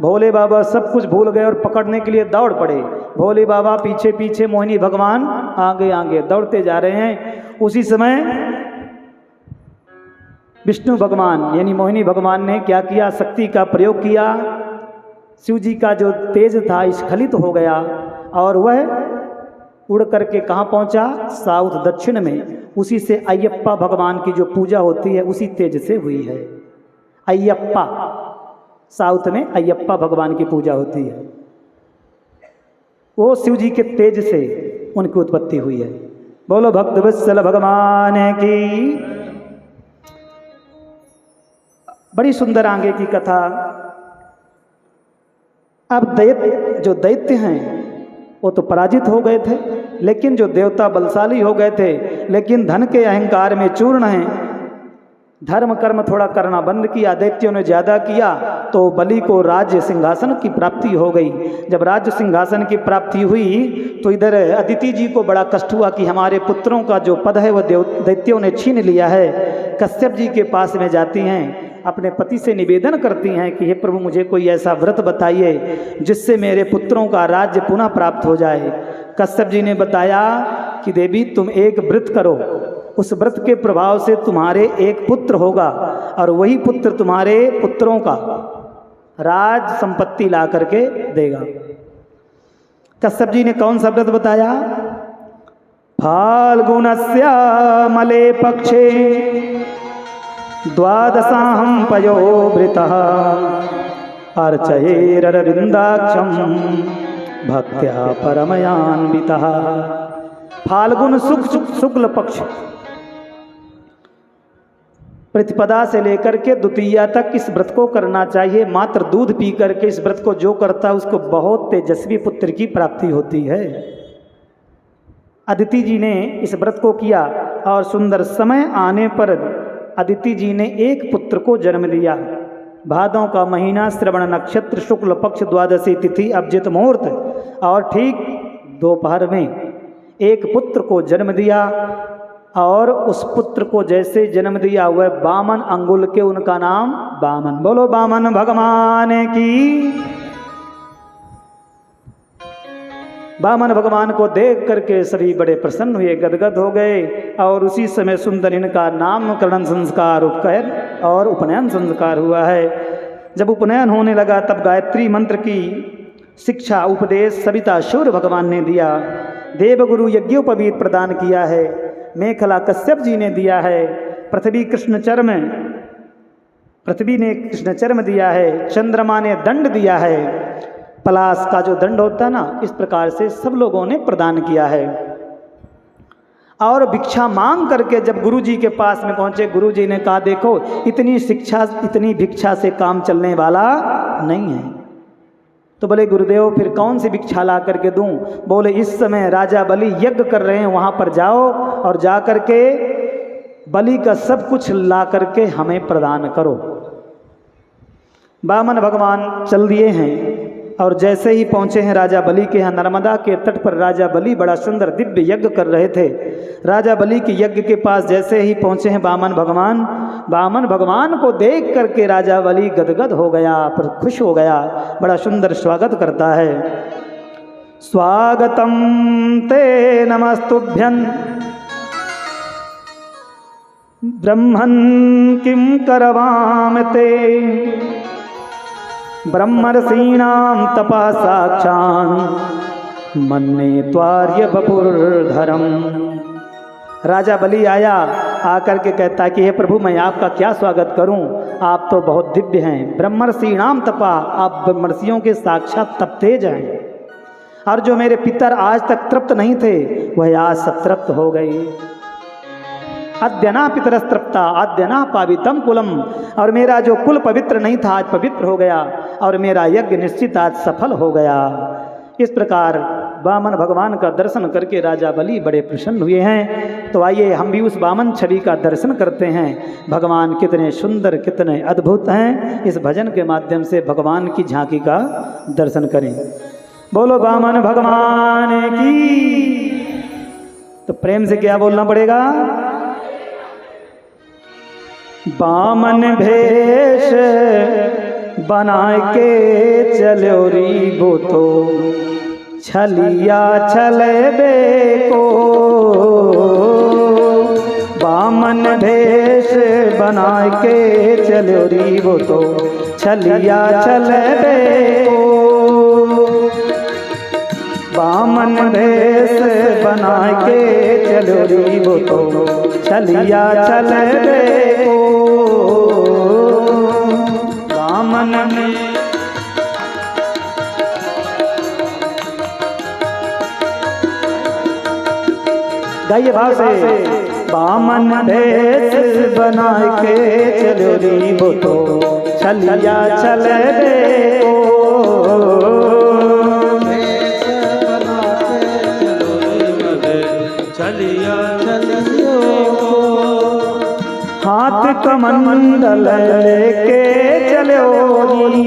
भोले बाबा सब कुछ भूल गए और पकड़ने के लिए दौड़ पड़े। भोले बाबा पीछे पीछे, मोहिनी भगवान आगे आगे दौड़ते जा रहे हैं। उसी समय विष्णु भगवान यानी मोहिनी भगवान ने क्या किया? शक्ति का प्रयोग किया। शिव जी का जो तेज था स्खलित हो गया और वह उड़ करके कहाँ पहुँचा? साउथ दक्षिण में। उसी से अयप्पा भगवान की जो पूजा होती है उसी तेज से हुई है। अयप्पा, साउथ में अयप्पा भगवान की पूजा होती है, वो शिव जी के तेज से उनकी उत्पत्ति हुई है। बोलो भक्तवत्सल भगवान की। बड़ी सुंदर आगे की कथा। अब जो दैत्य हैं वो तो पराजित हो गए थे, लेकिन जो देवता बलशाली हो गए थे, लेकिन धन के अहंकार में चूर्ण हैं। धर्म कर्म थोड़ा करना बंद किया, दैत्यों ने ज़्यादा किया, तो बलि को राज्य सिंहासन की प्राप्ति हो गई। जब राज्य सिंहासन की प्राप्ति हुई तो इधर अदिति जी को बड़ा कष्ट हुआ कि हमारे पुत्रों का जो पद है वह दैत्यों ने छीन लिया है। कश्यप जी के पास में जाती हैं, अपने पति से निवेदन करती हैं कि हे प्रभु मुझे कोई ऐसा व्रत बताइए जिससे मेरे पुत्रों का राज्य पुनः प्राप्त हो जाए। कश्यप जी ने बताया कि देवी तुम एक व्रत करो, उस व्रत के प्रभाव से तुम्हारे एक पुत्र होगा और वही पुत्र तुम्हारे पुत्रों का राज संपत्ति ला करके देगा। कश्यप जी ने कौन सा व्रत बताया? फाल्गुनस्य मले पक्षे द्वादशाहं पयोवृतः अर्चयेररविन्दाक्षं भक्त्या परमयान्वितः। फाल्गुन शुक्ल पक्ष प्रतिपदा से लेकर के द्वितीया तक इस व्रत को करना चाहिए। मात्र दूध पी करके इस व्रत को जो करता है उसको बहुत तेजस्वी पुत्र की प्राप्ति होती है। अदिति जी ने इस व्रत को किया और सुंदर समय आने पर अदिति जी ने एक पुत्र को जन्म दिया। भादों का महीना, श्रवण नक्षत्र, शुक्ल पक्ष, द्वादशी तिथि, अभिजित मुहूर्त और ठीक दोपहर में एक पुत्र को जन्म दिया। और उस पुत्र को जैसे जन्म दिया वह वामन अंगुल के, उनका नाम वामन। बोलो वामन भगवान की। वामन भगवान को देख करके सभी बड़े प्रसन्न हुए, गदगद हो गए। और उसी समय सुंदर इनका नामकरण संस्कार, उपनयन और उपनयन संस्कार हुआ है। जब उपनयन होने लगा तब गायत्री मंत्र की शिक्षा उपदेश सविता सूर्य भगवान ने दिया। देवगुरु यज्ञोपवीत प्रदान किया है। मेखला कश्यप जी ने दिया है। पृथ्वी ने कृष्णचर्म दिया है। चंद्रमा ने दंड दिया है। पलाश का जो दंड होता है ना, इस प्रकार से सब लोगों ने प्रदान किया है। और भिक्षा मांग करके जब गुरुजी के पास में पहुंचे, गुरुजी ने कहा देखो इतनी शिक्षा, इतनी भिक्षा से काम चलने वाला नहीं है। तो बोले गुरुदेव फिर कौन सी भिक्षा ला करके दूं? बोले इस समय राजा बलि यज्ञ कर रहे हैं, वहां पर जाओ और जा करके बलि का सब कुछ ला करके हमें प्रदान करो। वामन भगवान चल दिए हैं और जैसे ही पहुंचे हैं राजा बलि के यहाँ, नर्मदा के तट पर राजा बलि बड़ा सुंदर दिव्य यज्ञ कर रहे थे। राजा बलि के यज्ञ के पास जैसे ही पहुंचे हैं वामन भगवान, वामन भगवान को देख करके राजा बलि गदगद हो गया, पर खुश हो गया, बड़ा सुंदर स्वागत करता है। स्वागतम ते नमस्तुभ्यं ब्रह्मन् किं करवाम ते, ब्रह्मर्षीणां तपः साक्षात् मन्ये त्वार्य वपुर्धरम्। राजा बलि आया, आकर के कहता कि हे प्रभु मैं आपका क्या स्वागत करूं, आप तो बहुत दिव्य हैं। ब्रह्मर्षीणाम तपा, आप ब्रह्मर्षियों के साक्षात तपतेज हैं, और जो मेरे पितर आज तक तृप्त नहीं थे वह आज संतृप्त हो गए। अद्यना पितरस्तृप्ता अद्यना पावितम कुलम, और मेरा जो कुल पवित्र नहीं था आज पवित्र हो गया, और मेरा यज्ञ निश्चित आज सफल हो गया। इस प्रकार वामन भगवान का दर्शन करके राजा बलि बड़े प्रसन्न हुए हैं। तो आइए हम भी उस वामन छवि का दर्शन करते हैं। भगवान कितने सुंदर कितने अद्भुत हैं, इस भजन के माध्यम से भगवान की झांकी का दर्शन करें। बोलो वामन भगवान की। तो प्रेम से क्या बोलना पड़ेगा? वामन भेष बना के चलो री वो तो छलिया छलबे को। वामन भेष बना के चलो री वो तो छलिया छलबे को। वामन भेष बना के चलो री वो तो छलिया छलबे को। वामन में गाइए भाव से। वामन भेष बना के चलो री वो तो छलिया छलबे को। हाथ कमंडल लेके चलो री,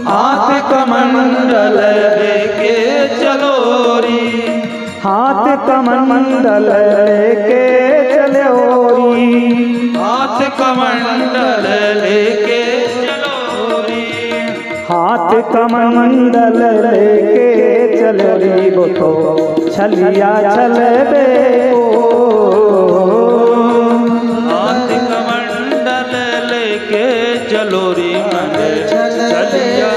हाथ कमंडल लेके चलो री, हाथ कमंडल लेके चलो री, हाथ कमंडल लेके चलो री, हाथ कमंडल लेके चलो री वो तो छलिया छलबे को। हाथ कमंडल लेके चलो री छलिया।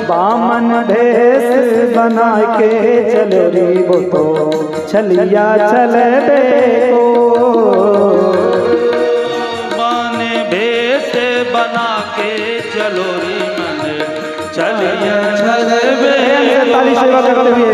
वामन भेष बना के चलो री वो तो छलिया छलबे को। माने भेष बना के चलो री छलिया छलबे। ताली सेवा करते हुए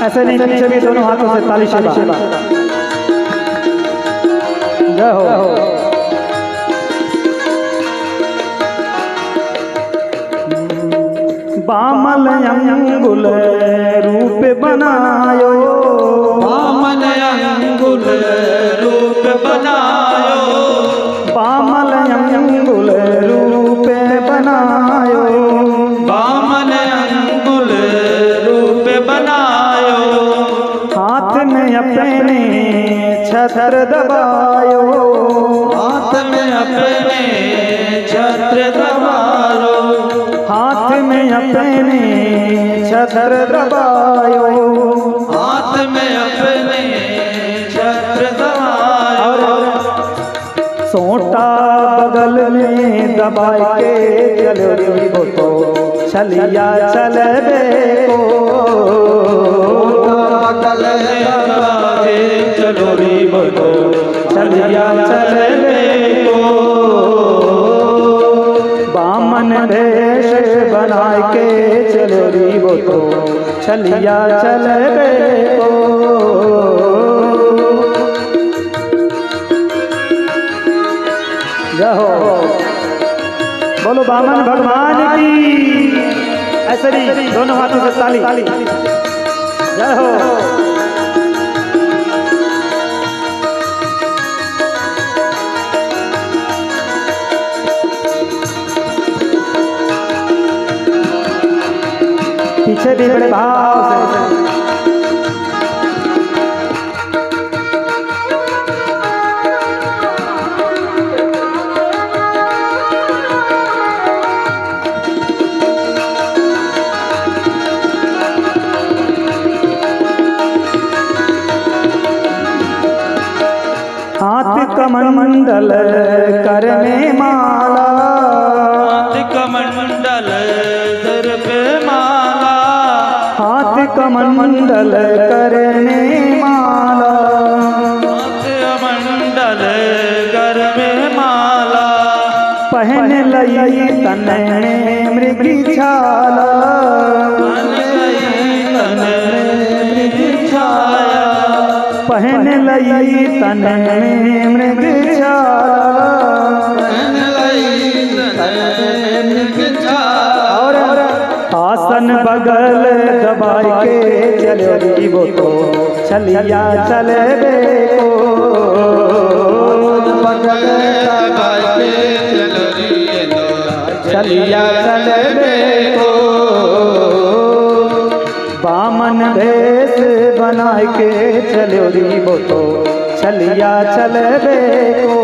ऐसे नहीं, पीछे भी दोनों हाथों से ताली सेवा। जय हो। बामल अंगुल रूप बनायो, बामन अंगुल रूप बनायो, बामल अंगुल रूप बनायो, बामन अंगुल रूप बनायो। हाथ में अपने छत्र दबायो, हाथ में अपने छत्र दबायो, हाथ में अपने छत्र दबायो, हाथ में अपने छत्र दबायो। सोटा बगल में दबा के चलो री वो तो छलिया छलबे को। बगल में दबा के चलो री वो तो छलिया छलबे को। वामन भेष बना के चलो री वो तो छलिया छलबे को। जय हो। बोलो बामन भगवान की। ऐसे ही दोनों हाथों से ताली। जय हो। पीछे भी बड़े भाव से। हाथ कमंडल कर में माला, हाथ कमंडल सर पे माला, हाथ कमंडल कर में माला, हाथ कमंडल कर में माला, पहन लई तन में मृगी छाला, बन गई तन मृग छाया, पहन लई तन में मृग छाला, बन गई तन मृग छाया। और आसन बगल दबाई के चलो वो तो चलिया चले को, बगल दबाई के चलो रे तो चलिया चले को, बामन भेष बना के चलो री वो तो चलिया चले को।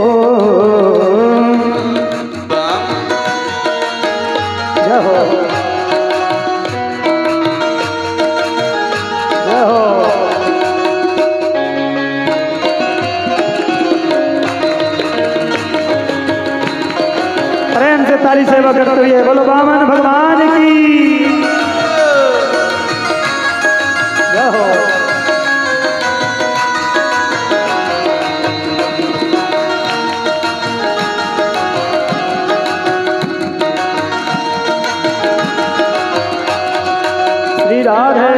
जय हो जय हो। प्रेम से ताली सेवा करते हुए बोलो बामन भगवान की। जय हो। श्री राधे।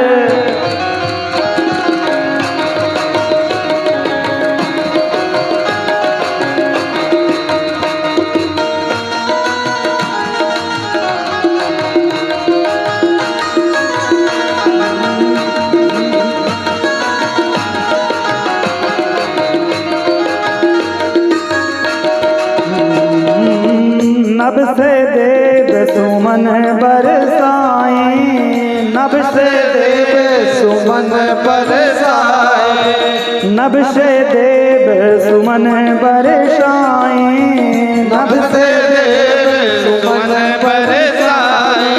नभ से देव सुमन बरसाए, नभ से देव सुमन बरसाए, नभ से देव सुमन बरसाए, नभ से देव सुमन बरसाए,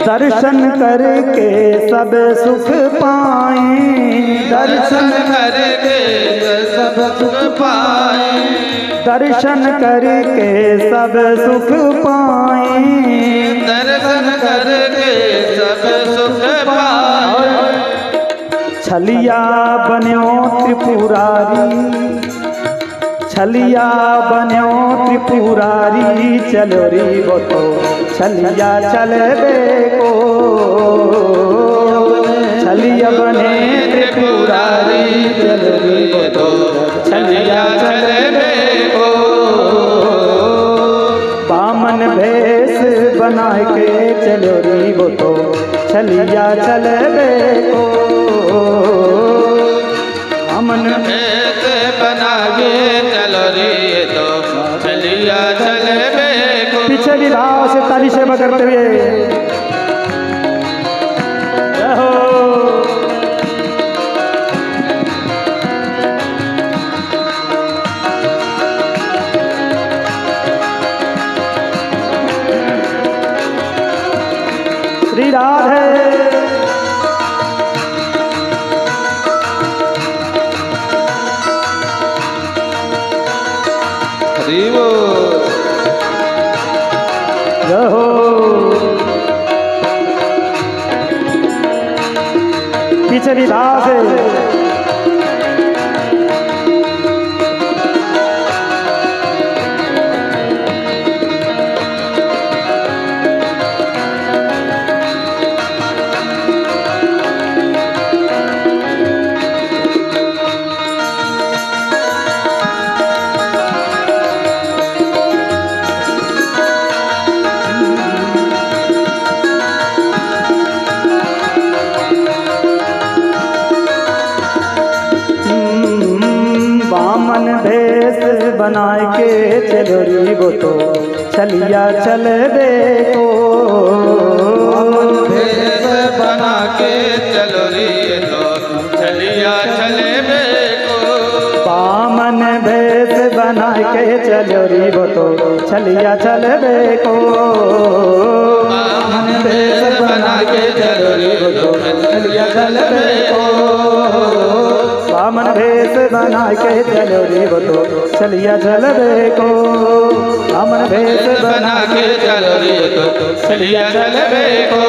दर्शन करके सब सुख पाए, दर्शन करके सब सुख पाए, दर्शन करके सब सुख पाए, दर्शन करके सब सुख पाए। छलिया बन्यो त्रिपुरारी, छलिया बन्यो त्रिपुरारी चलो री वो तो छलिया चलबे को, छलिया बने त्रिपुरारी चलो री वो तो छलिया चलबे को, बामन भेष बना के चलो री वो तो छलिया चलबे को, बामन भेष बना के चलो रे तो छलिया चलबे को। पीछे भी भाव से ताली सेवा करते हुए जय हो। श्री राधे। हरि बोल। जय हो। पीछे भी भाव से चलो री वो तो छलिया चल देखो। बामन भेष बना के चलो री तो छलिया चले देखो। बामन भेष बना के चलो री वो तो छलिया चल देखो। बामन भेष बना के चलो री वो तो छलिया चल देखो। बामन भेष बना के चलो री वो तो छलिया चल देखो। बामन भेष बना के चलो री तो छलिया चल देखो।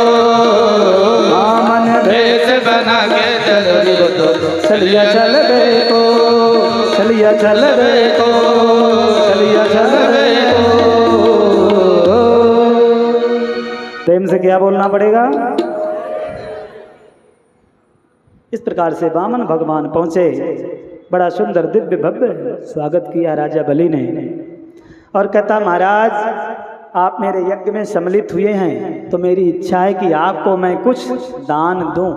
बामन भेष बना के चलो री तो छलिया चल देखो। छलिया चल देखो। छलिया चल देखो। प्रेम से क्या बोलना पड़ेगा? इस प्रकार से वामन भगवान पहुंचे। बड़ा सुंदर दिव्य भव्य स्वागत किया राजा बलि ने और कहता महाराज आप मेरे यज्ञ में सम्मिलित हुए हैं तो मेरी इच्छा है कि आपको मैं कुछ दान दूं।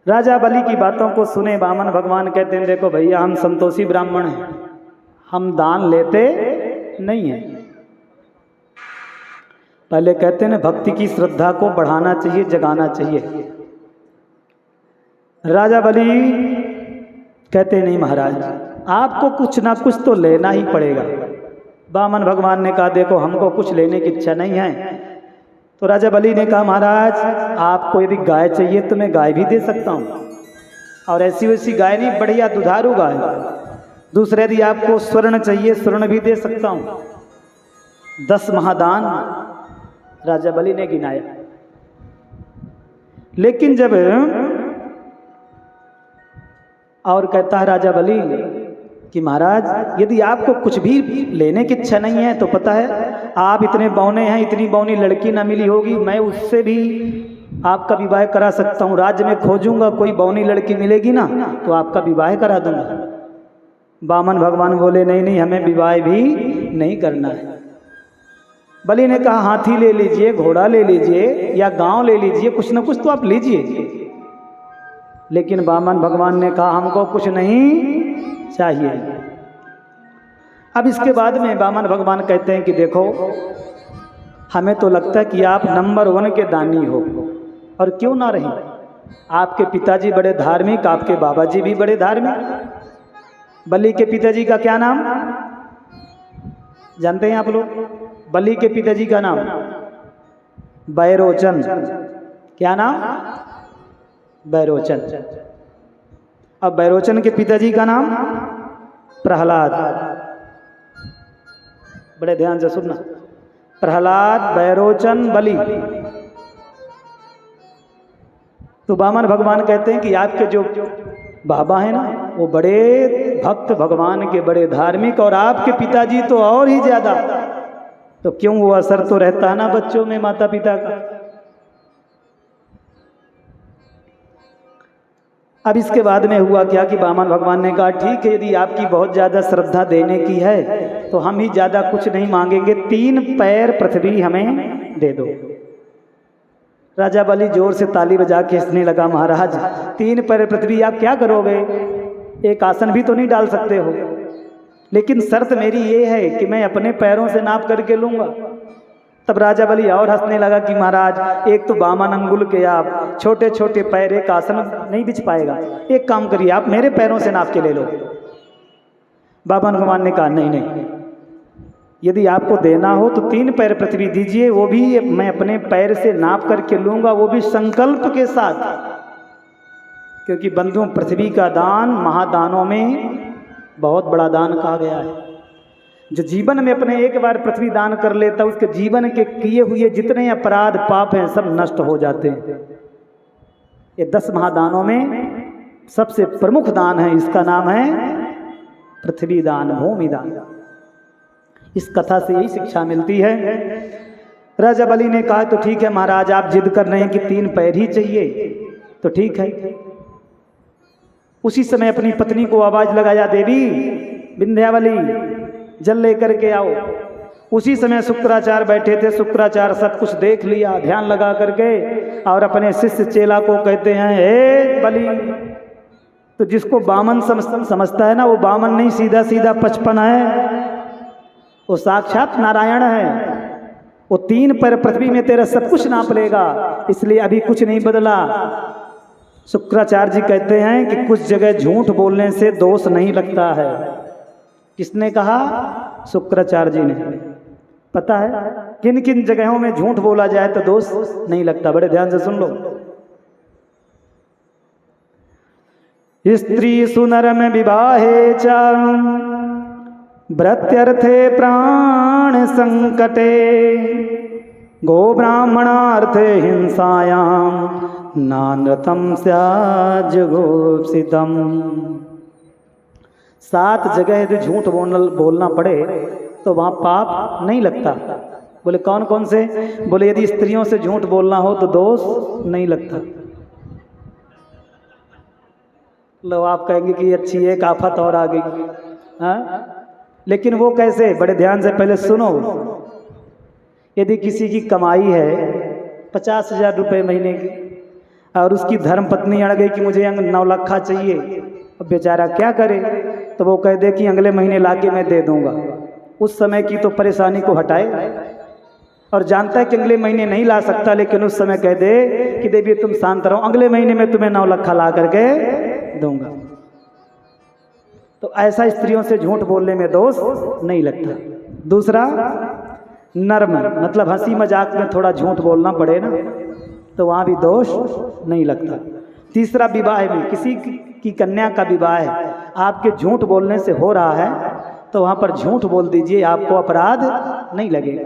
राजा बलि की बातों को सुने वामन भगवान कहते हैं देखो भैया हम संतोषी ब्राह्मण हैं, हम दान लेते नहीं हैं। पहले कहते हैं भक्ति की श्रद्धा को बढ़ाना चाहिए, जगाना चाहिए। राजा बलि कहते नहीं महाराज आपको कुछ ना कुछ तो लेना ही पड़ेगा। वामन भगवान ने कहा देखो हमको कुछ लेने की इच्छा नहीं है। तो राजा बलि ने कहा महाराज आपको यदि गाय चाहिए तो मैं गाय भी दे सकता हूँ, और ऐसी वैसी गाय नहीं, बढ़िया दुधारू गाय। दूसरे यदि आपको स्वर्ण चाहिए स्वर्ण भी दे सकता हूँ। 10 महादान राजा बलि ने गिनाया। लेकिन जब और कहता है राजा बलि कि महाराज यदि आपको कुछ भी लेने की इच्छा नहीं है तो पता है आप इतने बौने हैं, इतनी बौनी लड़की ना मिली होगी, मैं उससे भी आपका विवाह करा सकता हूँ। राज्य में खोजूंगा कोई बौनी लड़की मिलेगी ना तो आपका विवाह करा दूंगा। वामन भगवान बोले नहीं नहीं हमें विवाह भी नहीं करना है। बलि ने कहा हाथी ले लीजिए, घोड़ा ले लीजिए या गांव ले लीजिए, कुछ ना कुछ तो आप लीजिए। लेकिन वामन भगवान ने कहा हमको कुछ नहीं चाहिए। अब इसके बाद में वामन भगवान कहते हैं कि देखो हमें तो लगता है कि आप नंबर 1 के दानी हो, और क्यों ना रहे। आपके पिताजी बड़े धार्मिक, आपके बाबा जी भी बड़े धार्मिक। बलि के पिताजी का क्या नाम जानते हैं आप लोग? बलि के पिताजी का नाम बैरोचन। क्या नाम? बैरोचन। अब बैरोचन के पिताजी का नाम प्रहलाद। बड़े ध्यान से सुनना, प्रहलाद, बैरोचन, बलि। तो वामन भगवान कहते हैं कि आपके जो बाबा हैं ना वो बड़े भक्त भगवान के, बड़े धार्मिक, और आपके पिताजी तो और ही ज्यादा। तो क्यों वो असर तो रहता है ना बच्चों में माता पिता का। अब इसके बाद में हुआ क्या कि वामन भगवान ने कहा ठीक है यदि आपकी बहुत ज़्यादा श्रद्धा देने की है तो हम ही ज़्यादा कुछ नहीं मांगेंगे, 3 पैर पृथ्वी हमें दे दो। राजा बलि जोर से ताली बजा के हंसने लगा महाराज 3 पैर पृथ्वी आप क्या करोगे, एक आसन भी तो नहीं डाल सकते हो। लेकिन शर्त मेरी ये है कि मैं अपने पैरों से नाप करके लूँगा। तब राजा बलि और हंसने लगा कि महाराज एक तो वामन अंगुल के आप, छोटे छोटे पैर, एक आसन नहीं बिछ पाएगा। एक काम करिए आप मेरे पैरों से नाप के ले लो। वामन भगवान ने कहा नहीं नहीं, यदि आपको देना हो तो 3 पैर पृथ्वी दीजिए, वो भी मैं अपने पैर से नाप करके लूँगा, वो भी संकल्प के साथ। क्योंकि बंधुओं पृथ्वी का दान महादानों में बहुत बड़ा दान कहा गया है। जो जीवन में अपने एक बार पृथ्वी दान कर लेता है उसके जीवन के किए हुए जितने अपराध पाप हैं सब नष्ट हो जाते हैं। ये 10 महादानों में सबसे प्रमुख दान है, इसका नाम है पृथ्वी दान, भूमि दान। इस कथा से यही शिक्षा मिलती है। राजा बलि ने कहा तो ठीक है महाराज आप जिद कर रहे हैं कि 3 पैर ही चाहिए तो ठीक है। उसी समय अपनी पत्नी को आवाज लगाया देवी विंध्यावली जल लेकर के आओ। उसी समय शुक्राचार्य बैठे थे। शुक्राचार्य सब कुछ देख लिया ध्यान लगा करके और अपने शिष्य चेला को कहते हैं हे बलि तो जिसको बामन समझता है ना, वो बामन नहीं, सीधा सीधा 55 है, वो साक्षात नारायण है। वो 3 पर पृथ्वी में तेरा सब कुछ नाप लेगा, इसलिए अभी कुछ नहीं बदला। शुक्राचार्य जी कहते हैं कि कुछ जगह झूठ बोलने से दोष नहीं लगता है। किसने कहा? शुक्राचार्य जी ने। पता है किन किन जगहों में झूठ बोला जाए तो दोष नहीं लगता? बड़े ध्यान से सुन लो। स्त्री सुनरम विवाहे च भृत्यर्थे प्राण संकटे गो ब्राह्मणार्थे हिंसायाम नानृतम स्याज्जुगोप्सितम। 7 जगह यदि झूठ बोलना पड़े तो वहाँ पाप नहीं लगता। बोले कौन कौन से? बोले यदि स्त्रियों से झूठ बोलना हो तो दोष नहीं लगता। लो आप कहेंगे कि अच्छी एक आफत और आ गई। हाँ, लेकिन वो कैसे? बड़े ध्यान से पहले सुनो। यदि किसी की कमाई है 50,000 रुपये महीने की और उसकी धर्म पत्नी अड़ गई कि मुझे 9 लाख चाहिए, अब बेचारा क्या करे? तो वो कह दे कि अगले महीने लाके मैं दे दूंगा। उस समय की तो परेशानी को हटाए, और जानता है कि अगले महीने नहीं ला सकता, लेकिन उस समय कह दे कि देवी तुम शांत रहो, अगले महीने में तुम्हें 9 लाख ला करके दूंगा। तो ऐसा स्त्रियों से झूठ बोलने में दोष नहीं लगता। दूसरा, नर्म, मतलब हंसी मजाक में थोड़ा झूठ बोलना पड़े ना, तो वहाँ भी दोष नहीं लगता। तीसरा, विवाह में किसी की कन्या का विवाह है, आपके झूठ बोलने से हो रहा है तो वहाँ पर झूठ बोल दीजिए, आपको अपराध नहीं लगेगा।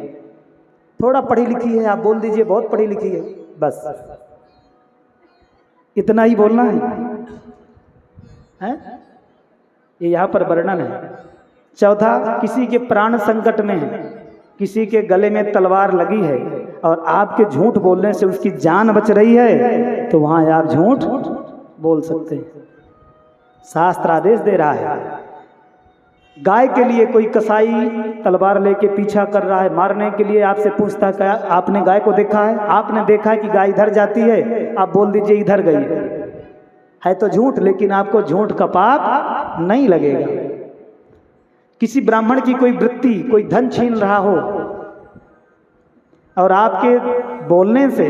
थोड़ा पढ़ी लिखी है, आप बोल दीजिए बहुत पढ़ी लिखी है, बस इतना ही बोलना है? ये यहाँ पर वर्णन है। चौथा, किसी के प्राण संकट में है, किसी के गले में तलवार लगी है और आपके झूठ बोलने से उसकी जान बच रही है, तो वहाँ आप झूठ बोल सकते हैं। शास्त्र आदेश दे रहा है। गाय के लिए कोई कसाई तलवार लेके पीछा कर रहा है मारने के लिए, आपसे पूछता है आपने गाय को देखा है? आपने देखा है कि गाय इधर जाती है, आप बोल दीजिए इधर गई है तो झूठ, लेकिन आपको झूठ का पाप नहीं लगेगा। किसी ब्राह्मण की कोई वृत्ति, कोई धन छीन रहा हो और आपके बोलने से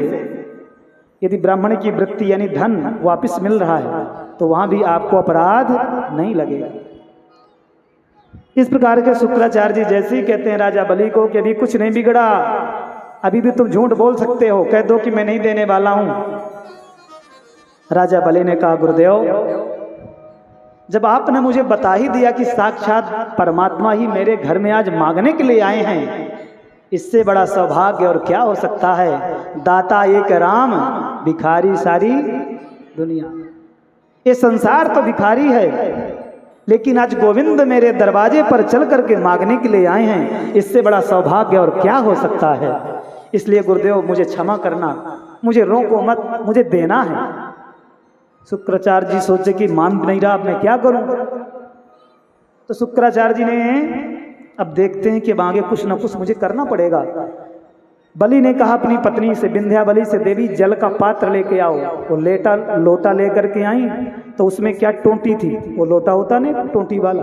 यदि ब्राह्मण की वृत्ति यानी धन वापस मिल रहा है, तो वहां भी आपको अपराध नहीं लगेगा। इस प्रकार के शुक्राचार्य जी जैसे ही कहते हैं राजा बलि को कि अभी कुछ नहीं बिगड़ा, अभी भी तुम झूठ बोल सकते हो, कह दो कि मैं नहीं देने वाला हूं। राजा बलि ने कहा, गुरुदेव जब आपने मुझे बता ही दिया कि साक्षात परमात्मा ही मेरे घर में आज मांगने के लिए आए हैं, इससे बड़ा सौभाग्य और क्या हो सकता है। दाता एक राम, भिखारी सारी दुनिया। ये संसार तो भिखारी है, लेकिन आज गोविंद मेरे दरवाजे पर चल करके मांगने के लिए आए हैं, इससे बड़ा सौभाग्य और क्या हो सकता है। इसलिए गुरुदेव मुझे क्षमा करना, मुझे रोको मत, मुझे देना है। शुक्राचार्य जी सोचे कि मान नहीं रहा, अब मैं क्या करूं। तो शुक्राचार्य जी ने अब देखते हैं कि आगे कुछ ना कुछ मुझे करना पड़ेगा। बलि ने कहा अपनी पत्नी से, विंध्याबली से, देवी जल का पात्र लेके आओ। वो लोटा लेकर के आई, तो उसमें क्या टोंटी थी, वो लोटा होता नहीं टोंटी वाला।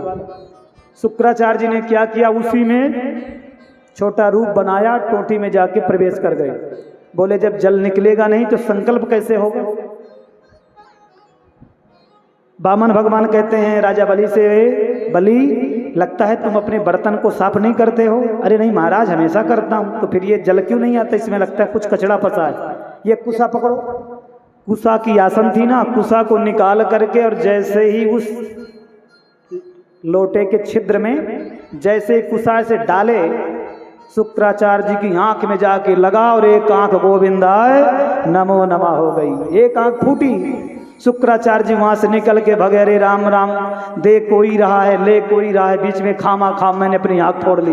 शुक्राचार्य जी ने क्या किया, उसी में छोटा रूप बनाया, टोंटी में जाके प्रवेश कर गए। बोले जब जल निकलेगा नहीं तो संकल्प कैसे होगा। वामन भगवान कहते हैं राजा बलि से, बलि लगता है तुम अपने बर्तन को साफ नहीं करते हो। अरे नहीं महाराज, हमेशा करता हूं। तो फिर ये जल क्यों नहीं आता, इसमें लगता है कुछ कचड़ा फंसा है। ये कुसा पकड़ो, कुसा की आसन थी ना, कुसा को निकाल करके और जैसे ही उस लोटे के छिद्र में जैसे कुसा से डाले, शुक्राचार्य जी की आंख में जाके लगा और एक आंख गोविंदाय नमो नमः हो गई, एक आंख फूटी। शुक्राचार्य जी वहां से निकल के भगे, अरे राम राम, दे कोई रहा है, ले कोई रहा है, बीच में खामा खाम मैंने अपनी आंख फोड़ ली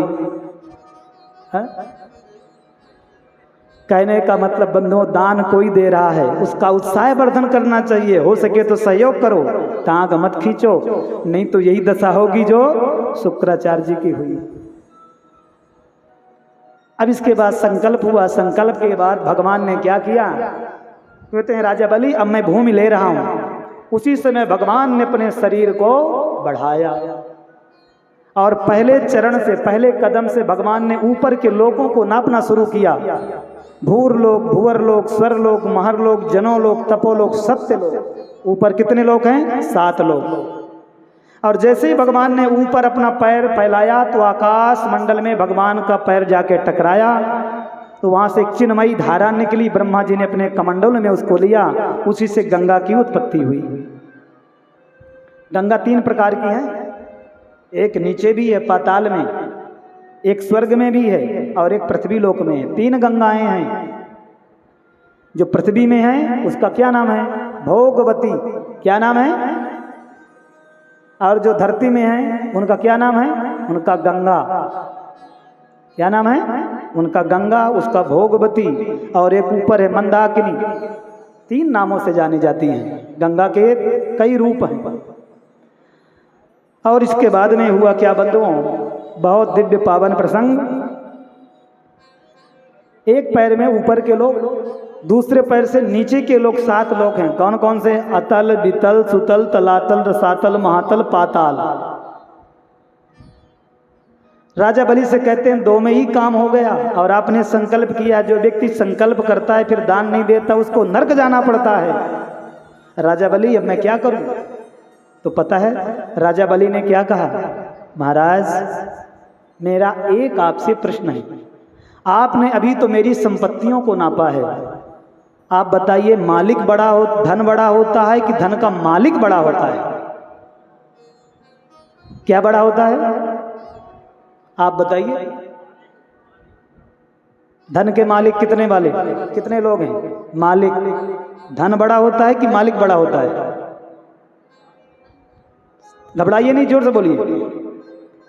है? कहने का मतलब बंधुओं, दान कोई दे रहा है, उसका उत्साह वर्धन करना चाहिए। हो सके तो सहयोग करो, टांग मत खींचो, नहीं तो यही दशा होगी जो शुक्राचार्य जी की हुई। अब इसके बाद संकल्प हुआ। संकल्प के बाद भगवान ने क्या किया, कहते हैं राजा बलि अब मैं भूमि ले रहा हूं, उसी समय भगवान ने अपने शरीर को बढ़ाया और पहले चरण से, पहले कदम से भगवान ने ऊपर के लोगों को नापना शुरू किया। भूरलोक, भुवरलोक, स्वरलोक, महरलोक, जनोलोक, तपोलोक, सत्यलोक। ऊपर कितने लोग हैं? 7 लोग। और जैसे ही भगवान ने ऊपर अपना पैर फैलाया तो आकाश मंडल में भगवान का पैर जाके टकराया, तो वहां से एक चिन्हमयी धारा निकली। ब्रह्मा जी ने अपने कमंडल में उसको लिया, उसी से गंगा की उत्पत्ति हुई। गंगा 3 प्रकार की है, एक नीचे भी है पाताल में, एक स्वर्ग में भी है और एक पृथ्वी लोक में है। 3 गंगाएं हैं। जो पृथ्वी में है उसका क्या नाम है? भोगवती। क्या नाम है? और जो धरती में है उनका क्या नाम है? उनका गंगा। क्या नाम है? उनका गंगा, उसका भोगवती, और एक ऊपर है मंदाकिनी। 3 नामों से जानी जाती हैं। गंगा के कई रूप हैं। और इसके बाद में हुआ क्या बंधुओं? बहुत दिव्य पावन प्रसंग। एक पैर में ऊपर के लोग, दूसरे पैर से नीचे के लोग 7 लोग हैं। कौन कौन से? अतल, वितल, सुतल, तलातल, रसातल, महातल, पाताल। राजा बलि से कहते हैं 2 में ही काम हो गया। और आपने संकल्प किया, जो व्यक्ति संकल्प करता है फिर दान नहीं देता उसको नरक जाना पड़ता है। राजा बलि अब मैं क्या करूं? तो पता है राजा बलि ने क्या कहा? महाराज मेरा एक आपसे प्रश्न है। आपने अभी तो मेरी संपत्तियों को नापा है, आप बताइए मालिक बड़ा हो, धन बड़ा होता है कि धन का मालिक बड़ा होता है? क्या बड़ा होता है? आप बताइए। धन के मालिक कितने वाले, कितने लोग हैं? मालिक। धन बड़ा होता है कि मालिक बड़ा होता है? घबराइए नहीं, जोर से बोलिए।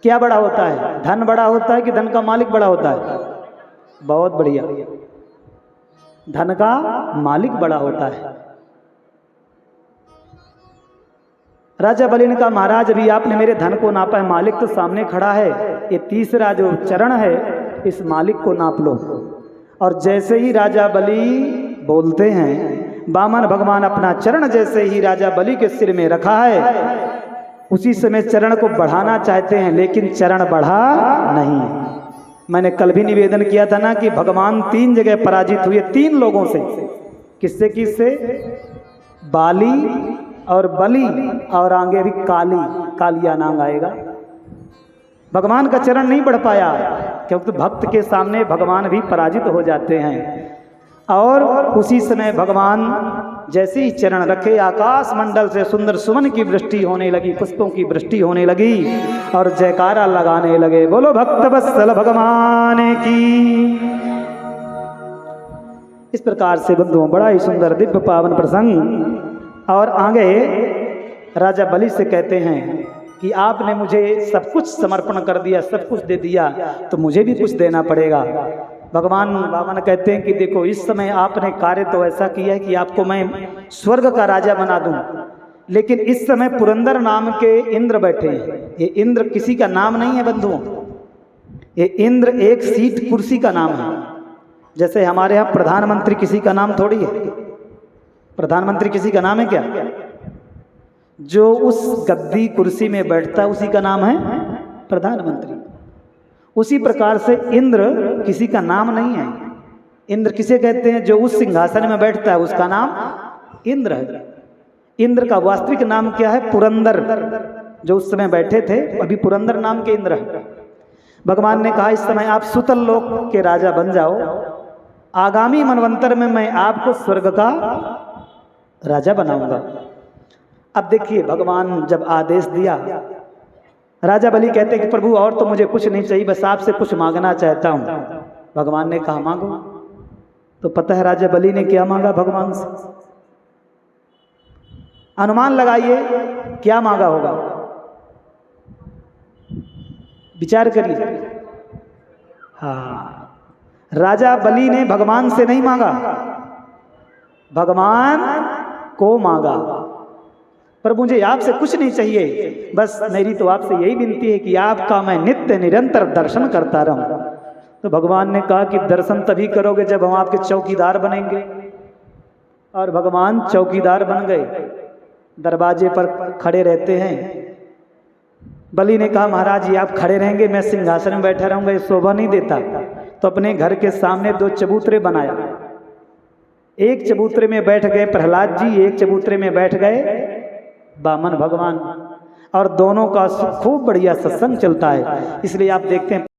क्या बड़ा होता है? धन बड़ा होता है कि धन का मालिक बड़ा होता है? बहुत बढ़िया, धन का मालिक बड़ा होता है। राजा बलि ने कहा महाराज अभी आपने मेरे धन को नापा है, मालिक तो सामने खड़ा है, ये तीसरा जो चरण है इस मालिक को नाप लो। और जैसे ही राजा बलि बोलते हैं, वामन भगवान अपना चरण जैसे ही राजा बलि के सिर में रखा है, उसी समय चरण को बढ़ाना चाहते हैं लेकिन चरण बढ़ा नहीं। मैंने कल भी निवेदन किया था ना कि भगवान 3 जगह पराजित हुए 3 लोगों से। किससे किससे? बाली और बलि और आगे भी कालिया नांग आएगा। भगवान का चरण नहीं बढ़ पाया क्योंकि भक्त के सामने भगवान भी पराजित हो जाते हैं। और उसी समय भगवान जैसे ही चरण रखे, आकाश मंडल से सुंदर सुमन की वृष्टि होने लगी, पुष्पों की वृष्टि होने लगी और जयकारा लगाने लगे, बोलो भक्त वत्सल भगवान की। इस प्रकार से बंधुओं बड़ा ही सुंदर दिव्य पावन प्रसंग। और आगे राजा बलि से कहते हैं कि आपने मुझे सब कुछ समर्पण कर दिया, सब कुछ दे दिया, तो मुझे भी कुछ देना पड़ेगा। भगवान वामन कहते हैं कि देखो इस समय आपने कार्य तो ऐसा किया है कि आपको मैं स्वर्ग का राजा बना दूं, लेकिन इस समय पुरंदर नाम के इंद्र बैठे हैं। ये इंद्र किसी का नाम नहीं है बंधुओं, ये इंद्र एक सीट कुर्सी का नाम है। जैसे हमारे यहाँ प्रधानमंत्री किसी का नाम थोड़ी है। प्रधानमंत्री किसी का नाम है क्या? जो उस गद्दी कुर्सी में बैठता है उसी का नाम है प्रधानमंत्री। उसी प्रकार से इंद्र किसी का नाम नहीं है। इंद्र किसे कहते हैं? जो उस सिंहासन में बैठता है उसका नाम इंद्र है। इंद्र का वास्तविक नाम क्या है? पुरंदर। जो उस समय बैठे थे अभी पुरंदर नाम के इंद्र है। भगवान ने कहा इस समय आप सुतल लोक के राजा बन जाओ, आगामी मनवंतर में मैं आपको स्वर्ग का राजा बनाऊंगा। अब देखिए भगवान जब आदेश दिया, राजा बलि कहते हैं कि प्रभु और तो मुझे कुछ नहीं चाहिए, बस आपसे कुछ मांगना चाहता हूं। भगवान ने कहा मांगो। तो पता है राजा बलि ने क्या मांगा भगवान से? अनुमान लगाइए क्या मांगा होगा, विचार करिए। हाँ, राजा बलि ने भगवान से नहीं मांगा, भगवान को मांगा। पर मुझे आपसे कुछ नहीं चाहिए, बस मेरी तो आपसे यही विनती है कि आपका मैं नित्य निरंतर दर्शन करता रहूं। तो भगवान ने कहा कि दर्शन तभी करोगे जब हम आपके चौकीदार बनेंगे। और भगवान चौकीदार बन गए। दरवाजे पर खड़े रहते हैं। बलि ने कहा महाराज जी आप खड़े रहेंगे, मैं सिंहासन में बैठा रहूंगा, ये शोभा नहीं देता। तो अपने घर के सामने 2 चबूतरे बनाया। एक चबूतरे में बैठ गए प्रहलाद जी, एक चबूतरे में बैठ गए वामन भगवान, और दोनों का खूब बढ़िया सत्संग चलता है। इसलिए आप देखते हैं